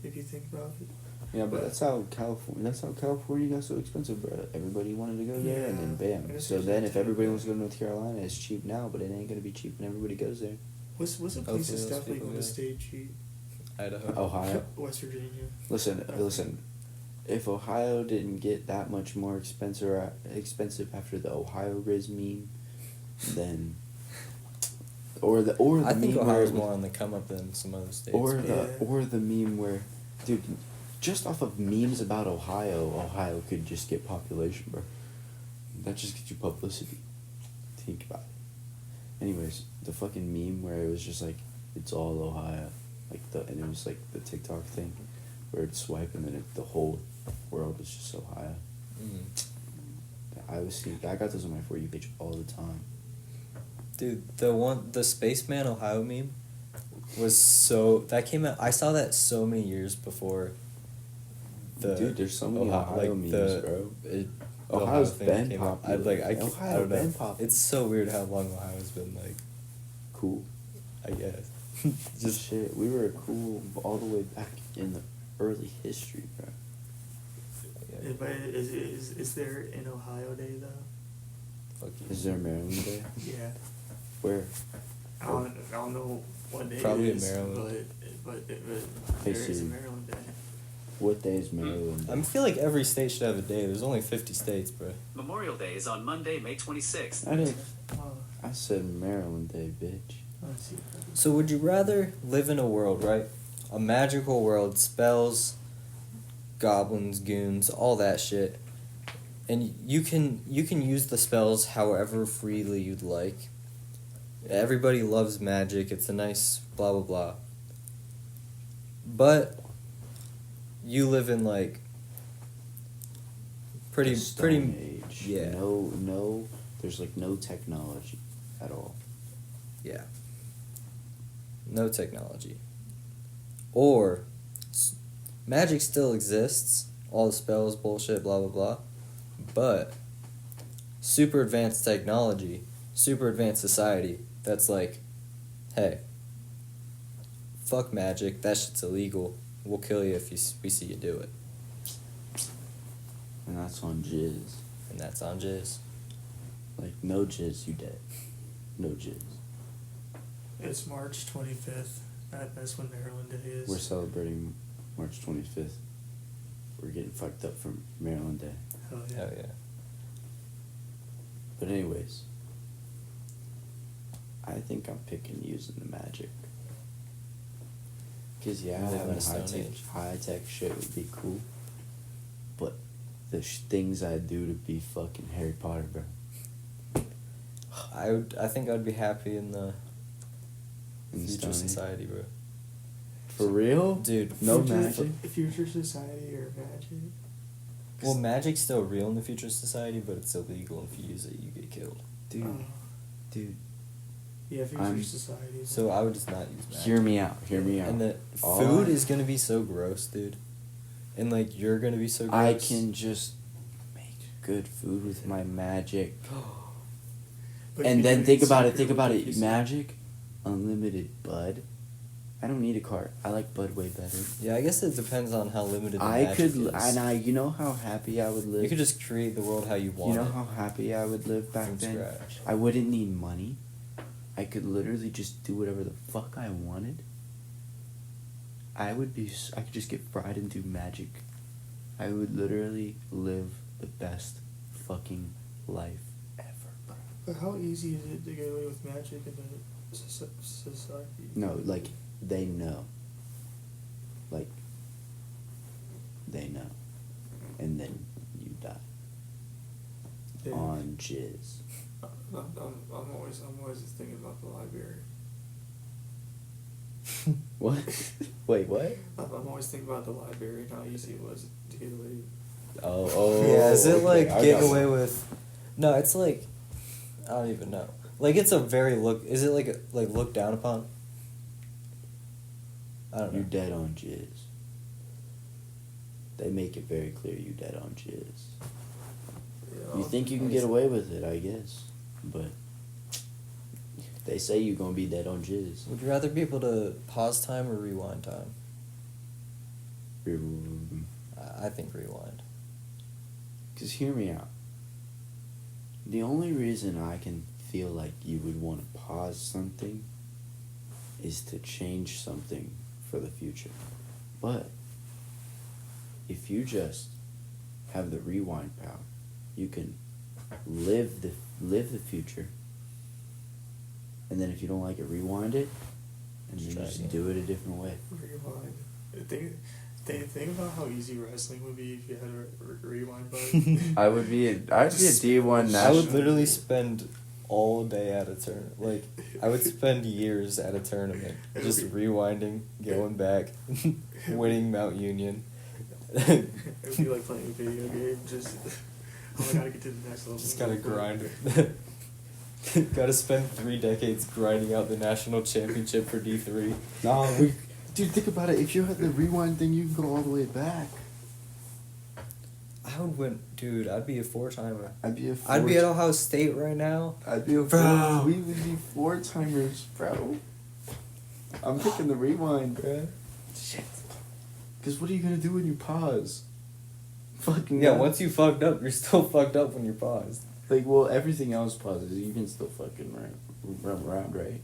if you think about it. Yeah, but that's how California got so expensive, bro. Everybody wanted to go there, and then Yeah. bam. It's So just then, like if everybody that. wants to go to North Carolina, it's cheap now, but it ain't gonna be cheap when everybody goes there. What's a place Hopefully that's those definitely people going to go. stay cheap? Idaho. Ohio. West Virginia. Listen. If Ohio didn't get that much more expensive after the Ohio Riz meme, then, or the I think meme Ohio's where, more on the come up than some other states. or the meme where, dude, just off of memes about Ohio could just get population, bro. That just gets you publicity. Think about it. Anyways, the fucking meme where it was just like, it's all Ohio, and it was like the TikTok thing, where it's swipe and then the whole world was just Ohio. I got those on my For You page all the time. Dude, the Spaceman Ohio meme was that came out. I saw that so many years before. Dude, there's so many Ohio memes, bro. Ohio's Ohio's been came out. popular. I Ohio don't know. been popular. It's so weird how long Ohio's been like. Cool. I guess. Just shit. We were cool all the way back in the early history, bro. Yeah. But is there an Ohio Day though? Fuck you. Is there a Maryland Day? Yeah. Where? I don't know what day Probably it is, in Maryland. but Hey, there is a Siri. Maryland Day. What day is Maryland Day? I feel like every state should have a day. There's only 50 states, bro. Memorial Day is on Monday, May 26th. I didn't. Oh, I said Maryland Day, bitch. let's see. So would you rather live in a world, right? A magical world, spells, goblins, goons, all that shit. And you can use the spells however freely you'd like. Everybody loves magic. It's a nice blah blah blah. But you live in like The Stone Age. yeah. No. There's like no technology at all. Yeah. No technology. Or magic still exists, all the spells, bullshit, blah blah blah. But super advanced technology, super advanced society that's like, hey, fuck magic, that shit's illegal. We'll kill you if we see you do it. And that's on jizz. And that's on jizz. Like, no jizz, you dead. No jizz. It's March 25th. That's when Maryland Day is. We're celebrating March 25th. We're getting fucked up for Maryland Day. Hell yeah. Hell yeah. But anyways, I think I'm picking using the magic. Because, yeah, Live in having the Stone Age. high-tech shit would be cool. But the things I do to be fucking Harry Potter, bro. I think I'd be happy in the In future Stone Age? society, bro. For real? Dude, No Future- magic? Future society or magic? well, magic's still real in the future society, but it's illegal. If you use it, you get killed. Dude, Oh. dude. Yeah, future I'm- society. So I would just not use magic. Hear me out. Hear me out. And the All food I- is gonna be so gross, dude. And like you're gonna be so gross. I can just make good food with my magic. But And you then do think it about it. secret Think about with it. cookies. Magic, unlimited bud. I don't need a cart. I like bud way better. Yeah, I guess it depends on how limited the I magic could, is. and I. You know how happy I would live. You could just create the world how you want You know it. how happy I would live back From then. scratch. I wouldn't need money. I could literally just do whatever the fuck I wanted. I would be. I could just get fried and do magic. I would literally live the best fucking life ever, bro. But how easy is it to get away with magic in the society? No, like they know. Like they know, and then you die Yeah. on jizz. I'm always just thinking about the library. What? Wait, what? I'm always thinking about the library and how easy it was to get away. Oh, Yeah, is it okay, like I getting got away one. with? No, it's like I don't even know. Like it's a very look. Is it like looked down upon? I don't know. You dead on jizz. They make it very clear you dead on jizz. You think you can get away with it, I guess, but they say you gonna be dead on jizz. Would you rather be able to pause time or rewind time? I think rewind. Cause hear me out. The only reason I can feel like you would want to pause something is to change something for the future. But if you just have the rewind power, you can live the future. And then if you don't like it, rewind it, and then Try just again. do it a different way. Rewind. Think about how easy wrestling would be if you had a rewind button. I'd be a D1 I national. would literally spend all day at a tournament. Like I would spend years at a tournament, just rewinding, going back, winning Mount Union. It would be like playing a video game. Just I gotta get to the next level. Just gotta grind. Gotta spend 3 decades grinding out the national championship for D3. Nah, dude, think about it. If you had the rewind thing, you can go all the way back. I would win, dude. I'd be a 4-timer. I'd be I'd be at Ohio State right now. I'd be a Bro. We would be 4-timers, bro. I'm picking the rewind, bro. Shit. Cause what are you gonna do when you pause? Fucking Yeah, hell. once you fucked up, you're still fucked up when you're paused. Like, well, everything else pauses. You can still fucking run around, right?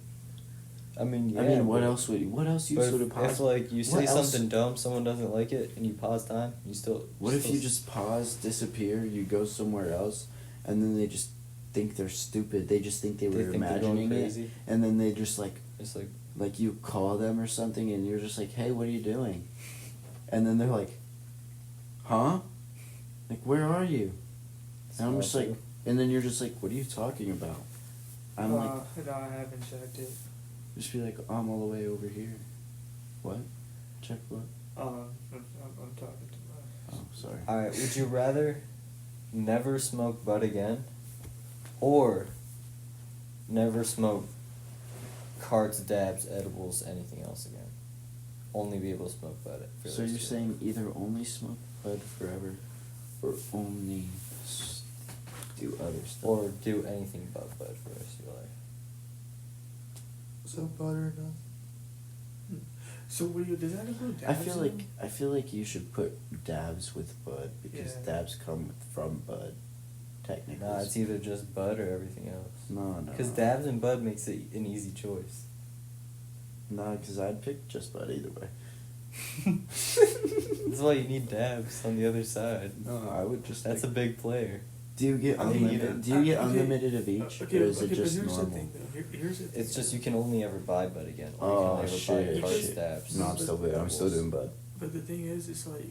I mean, yeah. I mean, what but- else would you But sort of if, pause? if like you say What else? something dumb, someone doesn't like it, and you pause time, you still. What if still- you just pause, disappear, you go somewhere else, and then they just think they're stupid. They just think they were think they're going imagining it, crazy? and then they just It's like you call them or something, and you're just like, "Hey, what are you doing?" And then they're like, "Huh? Like, where are you?" And I'm just like, and then you're just like, "What are you talking about?" I'm like, no, I haven't checked it. just be like, "I'm all the way over here." What? Check what? I'm talking to my. Oh, sorry. Alright, would you rather never smoke bud again, or never smoke carts, dabs, edibles, anything else again? Only be able to smoke bud. For the So rest you're of your saying either only smoke bud forever, or only do other life. stuff? Or do anything but bud for the rest of your life. So butter enough. So what do you? Does that include dabs? I feel like you should put dabs with bud because Yeah. dabs come from bud, technically. Nah, it's either just bud or everything else. No, no. Because dabs and bud makes it an easy choice. No, because I'd pick just bud either way. That's why you need dabs on the other side. No, I would just. That's a big player. Do you get I mean, unlimited? Do you get okay, unlimited of each, or is it but just here's normal? The thing, though. Here's the thing. It's just you can only ever buy bud again. Or Oh, you can only ever shit, buy carts, shit. dabs. No, I'm still doing bud. But the thing is, it's like,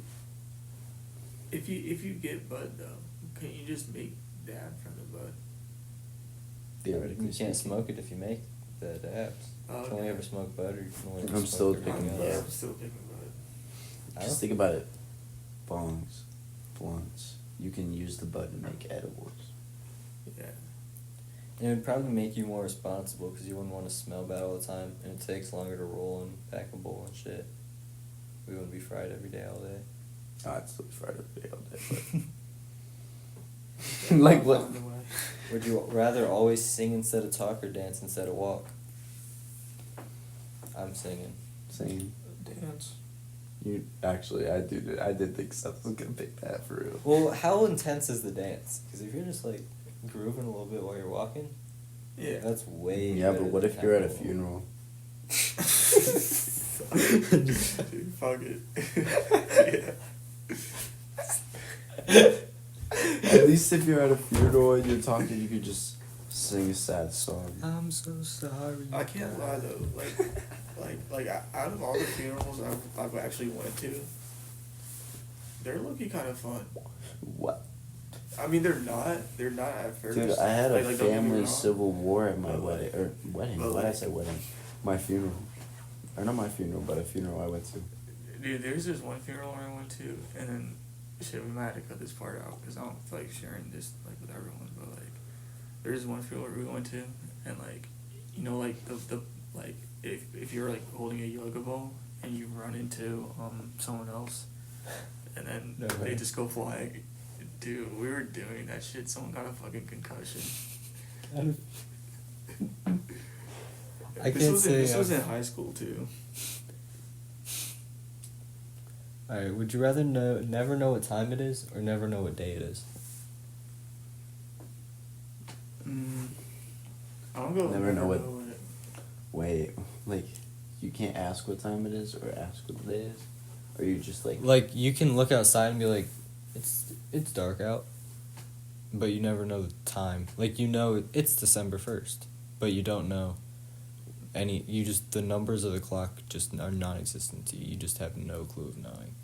if you get bud though, can't you just make dab from the bud? Theoretically You can't speaking. smoke it if you make the dabs. Oh, You can only okay. ever smoke bud, or you can only ever I'm smoke still your picking bud. it Yeah, up. I'm still picking bud. I Just don't- think about it. Bongs, blunts. You can use the bud to make edibles. Yeah. And it would probably make you more responsible because you wouldn't want to smell bad all the time, and it takes longer to roll and pack a bowl and shit. We wouldn't be fried every day all day. I'd still be fried every day all day, but like what? Found a way. Would you rather always sing instead of talk or dance instead of walk? I'm singing. Same. Dance. You actually, I did think Seth was gonna pick that for real. Well, how intense is the dance? Because if you're just like grooving a little bit while you're walking, Yeah. that's way. Yeah, better but what than if you're at a having funeral? Dude, fuck it. At least if you're at a funeral and you're talking, you could just sing a sad song. I'm so sorry. I can't lie though, like out of all the funerals I've actually went to, they're looking kind of fun. What? I mean, they're not at first. Dude, I had a Like, don't get me family wrong. civil war at my But, like- wedding. but, Why did I like- say wedding? My funeral. Or not my funeral, but a funeral I went to. Dude, there's this one funeral I went to, and then shit, we might have to cut this part out because I don't feel like sharing this like with everyone. But like, there's one funeral we went to, and like, you know, like the like if you're like holding a yoga ball and you run into someone else, and then No they way. just go flying. Dude, we were doing that shit. Someone got a fucking concussion. I can't say. This was in high school too. Alright, would you rather never know what time it is or never know what day it is? I'm going. Never know what- Wait, like, you can't ask what time it is or ask what the day is? Or you just like... Like, you can look outside and be like, it's dark out, but you never know the time. Like, you know it's December 1st, but you don't know the numbers of the clock just are non-existent to you. You just have no clue of knowing.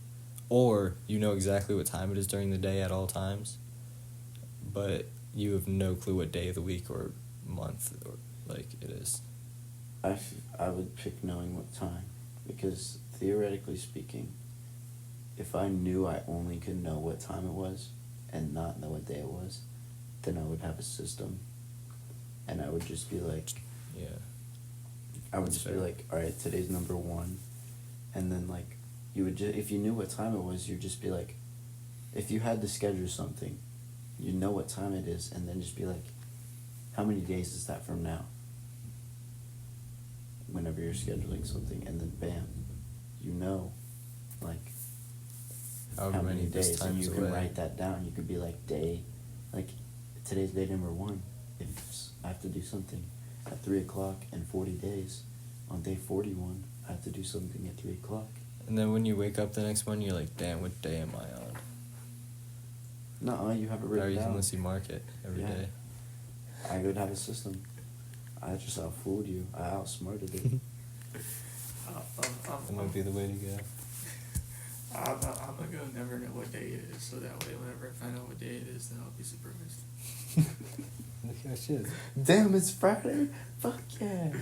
Or you know exactly what time it is during the day at all times, but you have no clue what day of the week or month or like it is. I would pick knowing what time. Because, theoretically speaking, if I knew I only could know what time it was and not know what day it was, then I would have a system. And I would just be like... Yeah. I would That's just be fair. like, alright, today's number 1. And then, like, you would just... If you knew what time it was, you'd just be like... If you had to schedule something, you'd know what time it is, and then just be like, how many days is that from now? Whenever you're scheduling something, and then bam, you know, like, However how many this days, and time's you can away. write that down. You could be like, like, today's day number 1. If I have to do something at 3 o'clock in 40 days, on day 41, I have to do something at 3 o'clock. And then when you wake up the next morning, you're like, damn, what day am I on? No, you have it Or written you down. can listen mark it every Yeah. day. I would have a system. I just outfooled you. I outsmarted it. That might be the way to go. I'm gonna go never know what day it is, so that way whenever I find out what day it is, then I'll be surprised. Look how shit. Damn, it's Friday? Fuck yeah.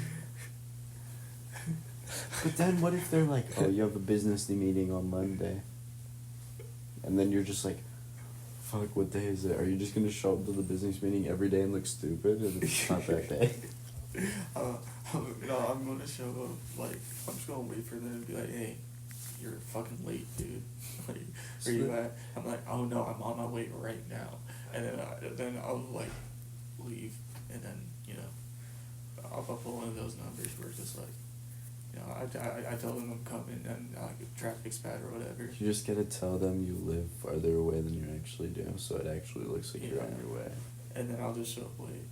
But then what if they're like, oh, you have a business meeting on Monday? And then you're just like, fuck, what day is it? Are you just going to show up to the business meeting every day and look stupid? And it's not that day. No, I'm gonna show up, like, I'm just gonna wait for them to be like, hey, you're fucking late, dude. Like, where you at? I'm like, oh no, I'm on my way right now. And then I'll, like, leave, and then, you know, I'll pull one of those numbers where it's just like, you know, I tell them I'm coming, and traffic's bad or whatever. You just got to tell them you live farther away than you actually do, so it actually looks like you're on Yeah. your way. And then I'll just show up late.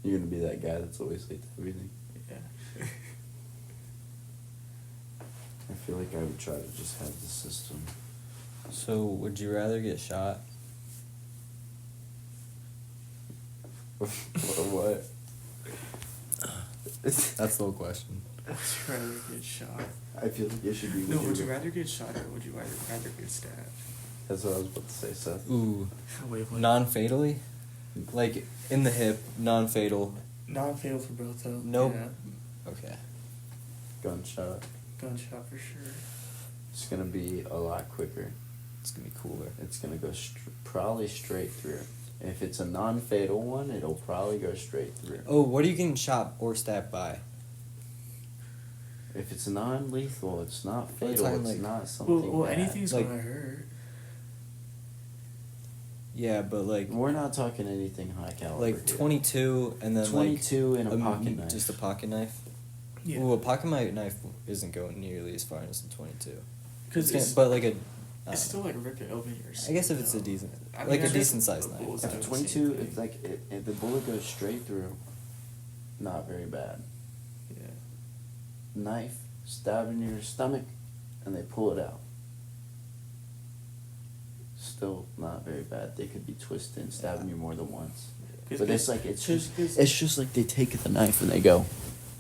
You're going to be that guy that's always late to everything. Yeah. I feel like I would try to just have the system. So, would you rather get shot? Or what? That's the whole question. Would you rather get shot? I feel like it should be... No, would you rather get shot or would you rather get stabbed? That's what I was about to say, Seth. Ooh. Wait, what? Non-fatally? Like, in the hip, non-fatal, Non-fatal for both though. Nope. Yeah. Okay. Gunshot. Gunshot for sure. It's gonna be a lot quicker. It's gonna be cooler. It's gonna go probably straight through. If it's a non-fatal one, it'll probably go straight through. Oh, what are you getting shot or stabbed by? If it's non-lethal, it's not We're fatal. talking It's like- not something. Well, bad. anything's Like- gonna hurt. Yeah, but like We're not talking anything high caliber. like here. 22 and then 22 and a like pocket knife. just a pocket knife. Yeah. Ooh, a pocket knife isn't going nearly as far as the 22. Because But like a it's still like ripping open your I guess if it's a skin, decent, though. I mean, like I a guess decent sized the knife. bullets If do the 22, same if thing. like if the bullet goes straight through, not very bad. Yeah. Knife stab in your stomach, and they pull it out. Still not very bad. They could be twisting, stabbing you more than once. But it's like it's just like they take the knife and they go.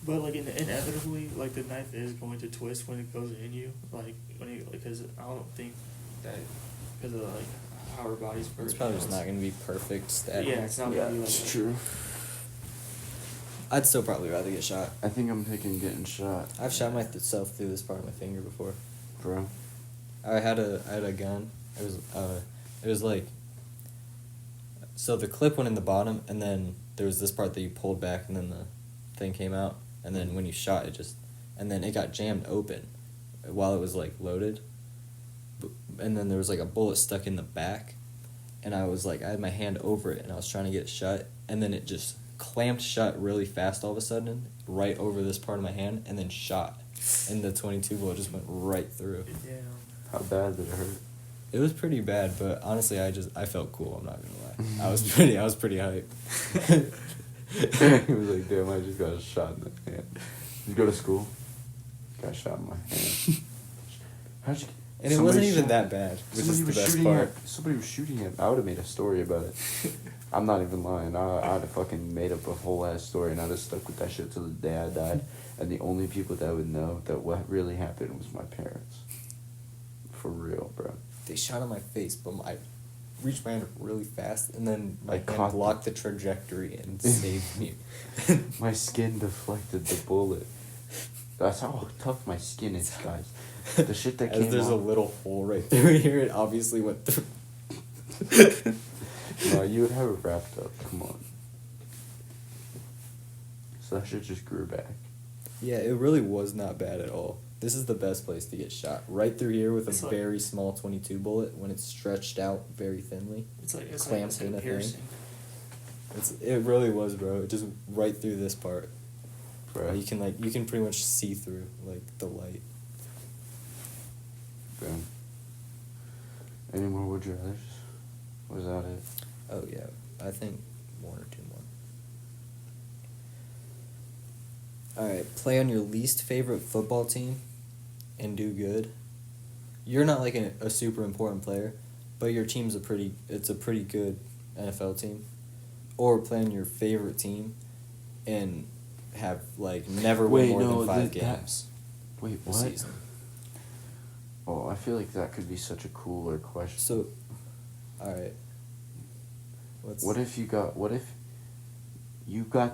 But like inevitably, like the knife is going to twist when it goes in you. Like when you because I don't think that because of like how our bodies work. It's probably just not going to be perfect stabbing. Yeah, it's not Yeah, gonna be like it's true. I'd still probably rather get shot. I think I'm picking getting shot. I've shot myself through this part of my finger before. Bro. I had a gun. It was like, so the clip went in the bottom, and then there was this part that you pulled back, and then the thing came out, and then when you shot it and then it got jammed open while it was like loaded, and then there was like a bullet stuck in the back, and I had my hand over it, and I was trying to get it shut, and then it just clamped shut really fast all of a sudden, right over this part of my hand, and then shot, and the 22 bullet just went right through. Yeah. How bad did it hurt? It was pretty bad, but honestly, I felt cool. I'm not gonna lie. I was pretty hyped. He was like, damn, I just got shot in the hand. You go to school? Got shot in my hand. How'd you... And it wasn't even that bad, which is the best part. Somebody was shooting him. I would have made a story about it. I'm not even lying. I'd have fucking made up a whole ass story, and I'd have stuck with that shit till the day I died. And the only people that would know that what really happened was my parents. For real, bro. They shot on my face, but I reached my hand really fast, and then my I hand caught blocked the trajectory and saved me. My skin deflected the bullet. That's how tough my skin is, guys. The shit that As came there's a out. little hole right through here, it obviously went through. No, you would have it wrapped up. Come on. So that shit just grew back. Yeah, it really was not bad at all. This is the best place to get shot. Right through here with It's a like- very small 22 bullet when it's stretched out very thinly. It's like Clamps in a thing. piercing. It really was, bro. It just right through this part. Bro. You can pretty much see through like the light. Boom. Any more would you rather? Was that it? Oh yeah, I think one or two more. All right, play on your least favorite football team, and do good. You're not like a super important player, but your team's a pretty good NFL team. Or play on your favorite team, and have like never win more than 5 games. Wait, a what? season. Oh, I feel like that could be such a cooler question. So, all right. What if you got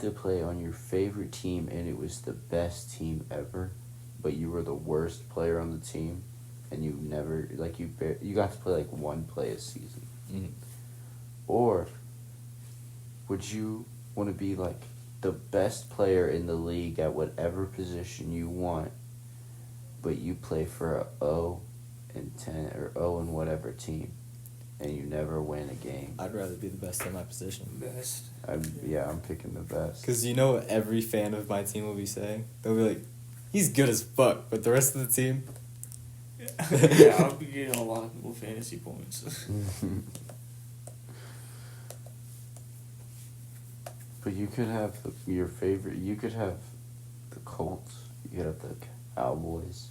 to play on your favorite team and it was the best team ever, but you were the worst player on the team, and you never you got to play like one play a season, or would you want to be like the best player in the league at whatever position you want, but you play for a 0-10 or 0 and whatever team, and you never win a game? I'd rather be the best in my position. Best. I'm picking the best. Because you know what every fan of my team will be saying? They'll be like, he's good as fuck, but the rest of the team... Yeah, I'll be getting a lot of people fantasy points. But you could have your favorite. You could have the Colts. You could have the Cowboys.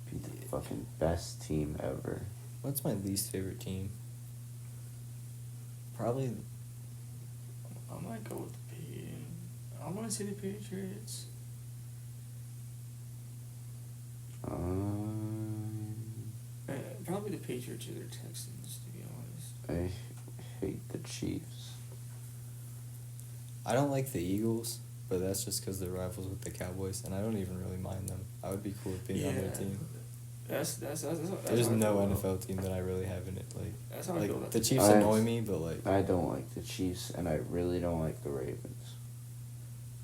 Be the fucking best team ever. What's my least favorite team? Probably... I might go with the Patriots. I want to say the Patriots. Probably the Patriots or the Texans, to be honest. I hate the Chiefs. I don't like the Eagles, but that's just because they're rivals with the Cowboys, and I don't even really mind them. I would be cool with being on their team. That's There's how I no feel about- NFL team that I really have in it. That's how I feel Like about the the Chiefs I- annoy me, but like I don't like the Chiefs, and I really don't like the Ravens.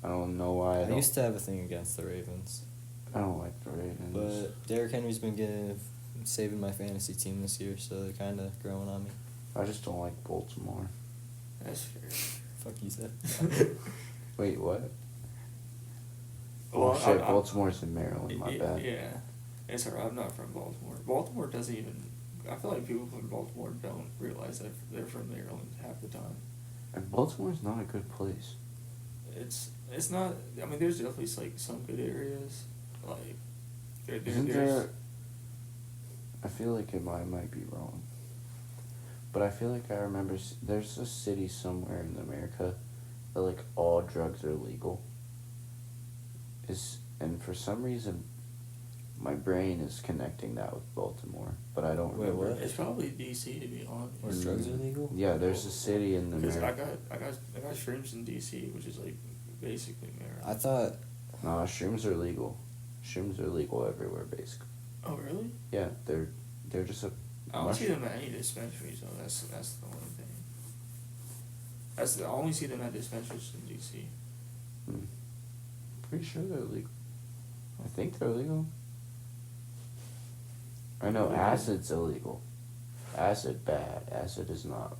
I don't know why. I used to have a thing against the Ravens, I don't like the Ravens. but Derrick Henry's been saving my fantasy team this year, so they're kind of growing on me. I just don't like Baltimore. That's fair. Fuck you said. Wait, what? Well, Oh shit, I- Baltimore's in Maryland. My Yeah, bad. yeah. It's alright. I'm not from Baltimore. Baltimore doesn't even. I feel like people from Baltimore don't realize that they're from Maryland half the time. And Baltimore's not a good place. It's not. I mean, there's definitely like some good areas. Like Isn't there's. there? I feel like I might be wrong. But I feel like I remember there's a city somewhere in America that like all drugs are legal. And for some reason, my brain is connecting that with Baltimore, but I don't Wait, remember. what? It's probably DC to be honest. Where drugs are legal? Yeah, there's a city in Because America. I got shrooms in DC, which is like basically Maryland. I thought. Nah, shrooms are legal. Shrooms are legal everywhere, basically. Oh really? Yeah, they're just a. I don't see mushroom. them at any dispensaries though. That's the only thing. I only see them at dispensaries in DC. Hmm. Pretty sure they're legal. I think they're legal. I know acid's illegal. Acid bad. Acid is not.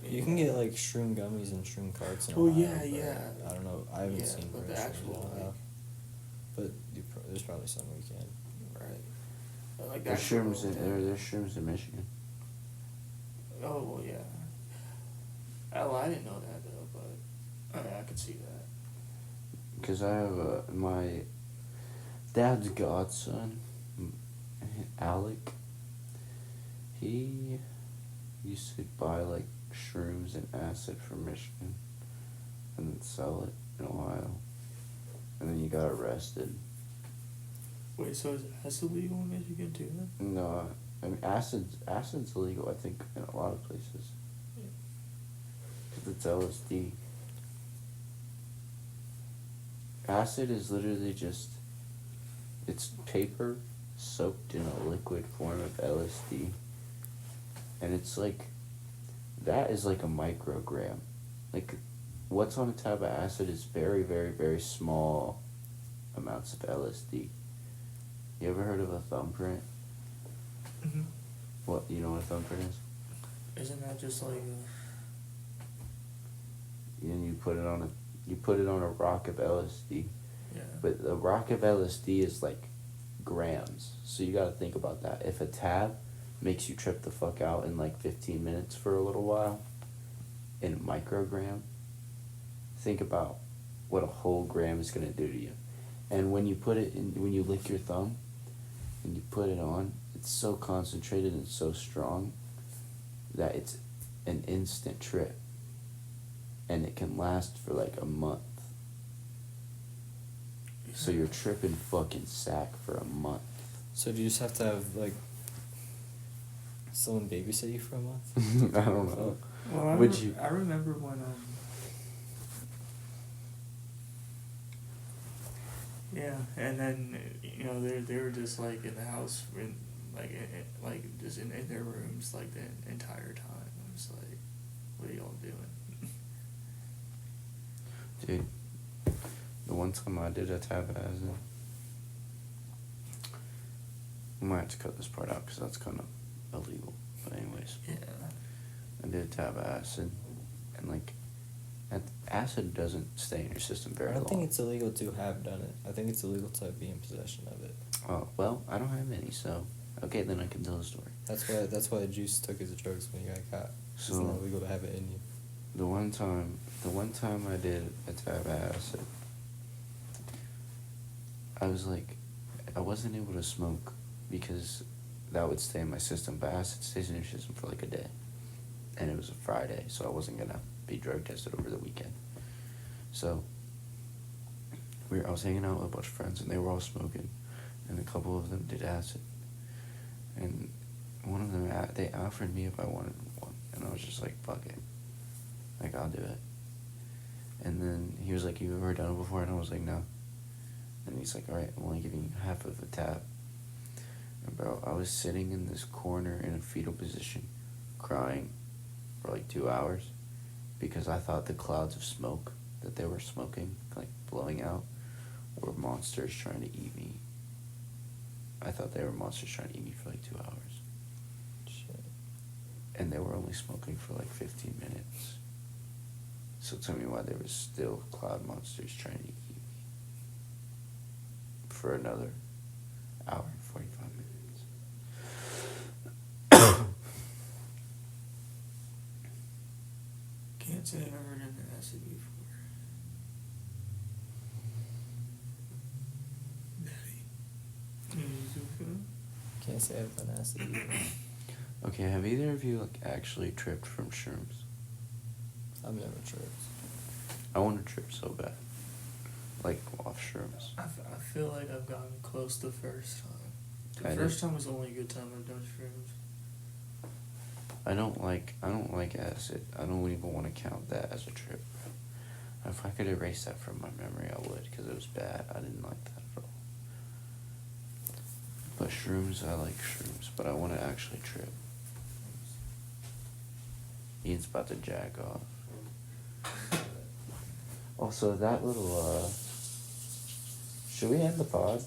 You can get like shroom gummies and shroom carts in Oh, Ohio, yeah, but yeah. I don't know. I haven't Yeah, seen but real the shrooms actual, in Ohio. like- But there's probably some we can. Right. But, like There's that's shrooms in there. There's shrooms in Michigan. Oh well, yeah. Oh, I didn't know that though, but I could see that. Cause I have my dad's godson, Alec. He used to buy like shrooms and acid from Michigan, and then sell it in Ohio, and then he got arrested. Wait, so is acid legal in Michigan too? Then? No, I mean acid's illegal. I think in a lot of places. Yeah. Cause it's LSD. Acid is literally just, it's paper soaked in a liquid form of LSD. And it's like, that is like a microgram. Like, what's on a tab of acid is very, very, very small amounts of LSD. You ever heard of a thumbprint? Mm-hmm. What, you know what a thumbprint is? Isn't that just like? And you put it on a rock of LSD. Yeah. But the rock of LSD is like grams. So you gotta think about that. If a tab makes you trip the fuck out in like 15 minutes for a little while, in a microgram, think about what a whole gram is gonna do to you. And when you put it in, when you lick your thumb and you put it on, it's so concentrated and so strong that it's an instant trip. And it can last for like a month. So you're tripping fucking sack for a month. So do you just have to have like someone babysit you for a month? I don't know. Well, Would you? I remember when Yeah, and then you know they were just like in the house in like just in their rooms like the entire time. I was like, what are y'all doing? Dude, the one time I did a tab of acid, I might have to cut this part out because that's kind of illegal. But anyways, Yeah. I did a tab of acid, and like, acid doesn't stay in your system very I long. don't think it's illegal to have done it. I think it's illegal to be in possession of it. Oh, well, I don't have any, so okay, then I can tell the story. That's why Juice took his drugs when he got caught. It's So- not illegal to have it in you. The one time I did a tab of acid, I was like, I wasn't able to smoke because that would stay in my system, but acid stays in your system for like a day. And it was a Friday, so I wasn't gonna be drug tested over the weekend. So, I was hanging out with a bunch of friends and they were all smoking, and a couple of them did acid. And one of them, they offered me if I wanted one, and I was just like, fuck it. Like, I'll do it. And then he was like, "You ever done it before?" And I was like, "No." And he's like, "Alright, I'm only giving you half of a tab." And bro, I was sitting in this corner in a fetal position, crying for like 2 hours because I thought the clouds of smoke that they were smoking, like blowing out, were monsters trying to eat me. I thought they were monsters trying to eat me for like 2 hours. Shit. And they were only smoking for like 15 minutes. So tell me why there was still cloud monsters trying to eat me for another hour and 45 minutes. Can't say I've ever done an acid before. Daddy. Can't say I've done acid either. Okay, have either of you like actually tripped from shrooms? I've never tripped. I want to trip so bad. Like off shrooms. I feel like I've gotten close the first time. The I first time was the only good time I've done shrooms. I don't like acid. I don't even want to count that as a trip. If I could erase that from my memory, I would, because it was bad. I didn't like that at all. But shrooms, I like shrooms, but I want to actually trip. Ian's about to jack off. Also, that little, should we end the pod?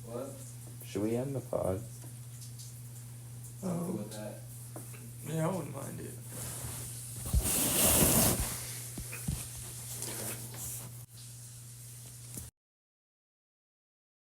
What? Should we end the pod? Oh. Yeah, I wouldn't mind it.